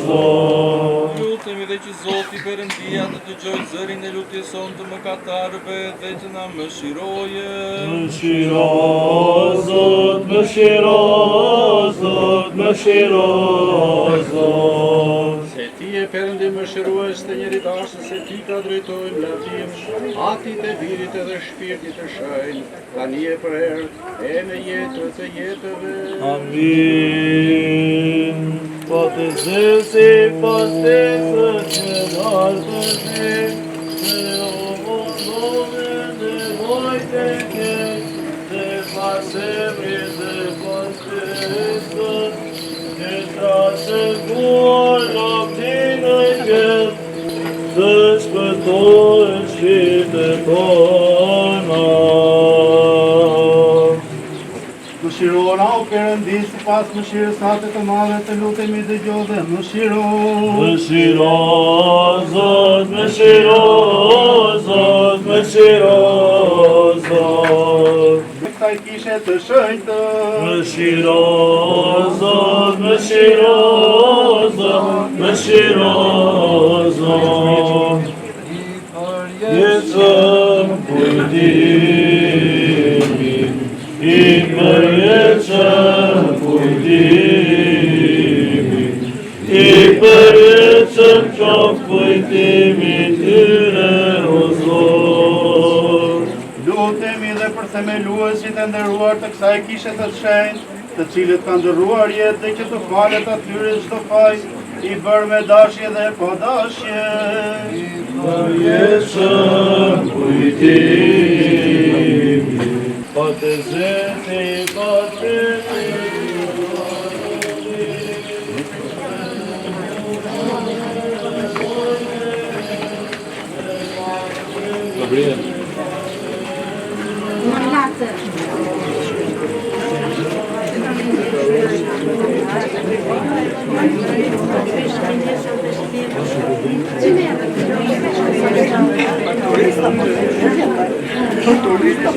Speaker 1: Zot.
Speaker 2: Lutemi dhe që Zoti Perëndia të dëgjojë zërin e lutjes sonë të mëkatarëve dhe që na mëshirojë.
Speaker 1: Mëshiro, Zot, mëshiro, Zot, mëshiro, Zot.
Speaker 3: Se ti e Perëndi mëshirues të njëri dashës, se ti ta drejtojmë lavdim, atit e birit edhe shpirtit të shenjtë, tani e për herë e në jetët e jetëve.
Speaker 1: Amin. Poate zësi, poate să te lartăzi, de omolove, de voi te chei, de pasemi, de postesă, de trase cu loptină chel, să-ți pătoi și te tona.
Speaker 3: Mëshiro na o Perëndi, sipas mëshirës sate të madhe të lutemi dëgjoj dhe mëshiro.
Speaker 1: Mëshiro, Zot, mëshiro, Zot, mëshiro, Zot.
Speaker 3: Kësaj kishe të shenjtë,
Speaker 1: Mëshiro, Zot, mëshiro, Zot, mëshiro, Zot. Jetëm kujtimi, I përjetëm kujtimi, I përjetëm qoftë kujtimi tyre, o Zot.
Speaker 3: lutemi dhe për themeluesit e nderuar të kësaj kishe të shenjtë, të cilët kanë ndërruar jetë dhe që të falet atyre çdo faj, I bërë me dashje dhe pa dashje.
Speaker 1: Përjetëm kujtimi, Poate zëti, poate
Speaker 9: Turista.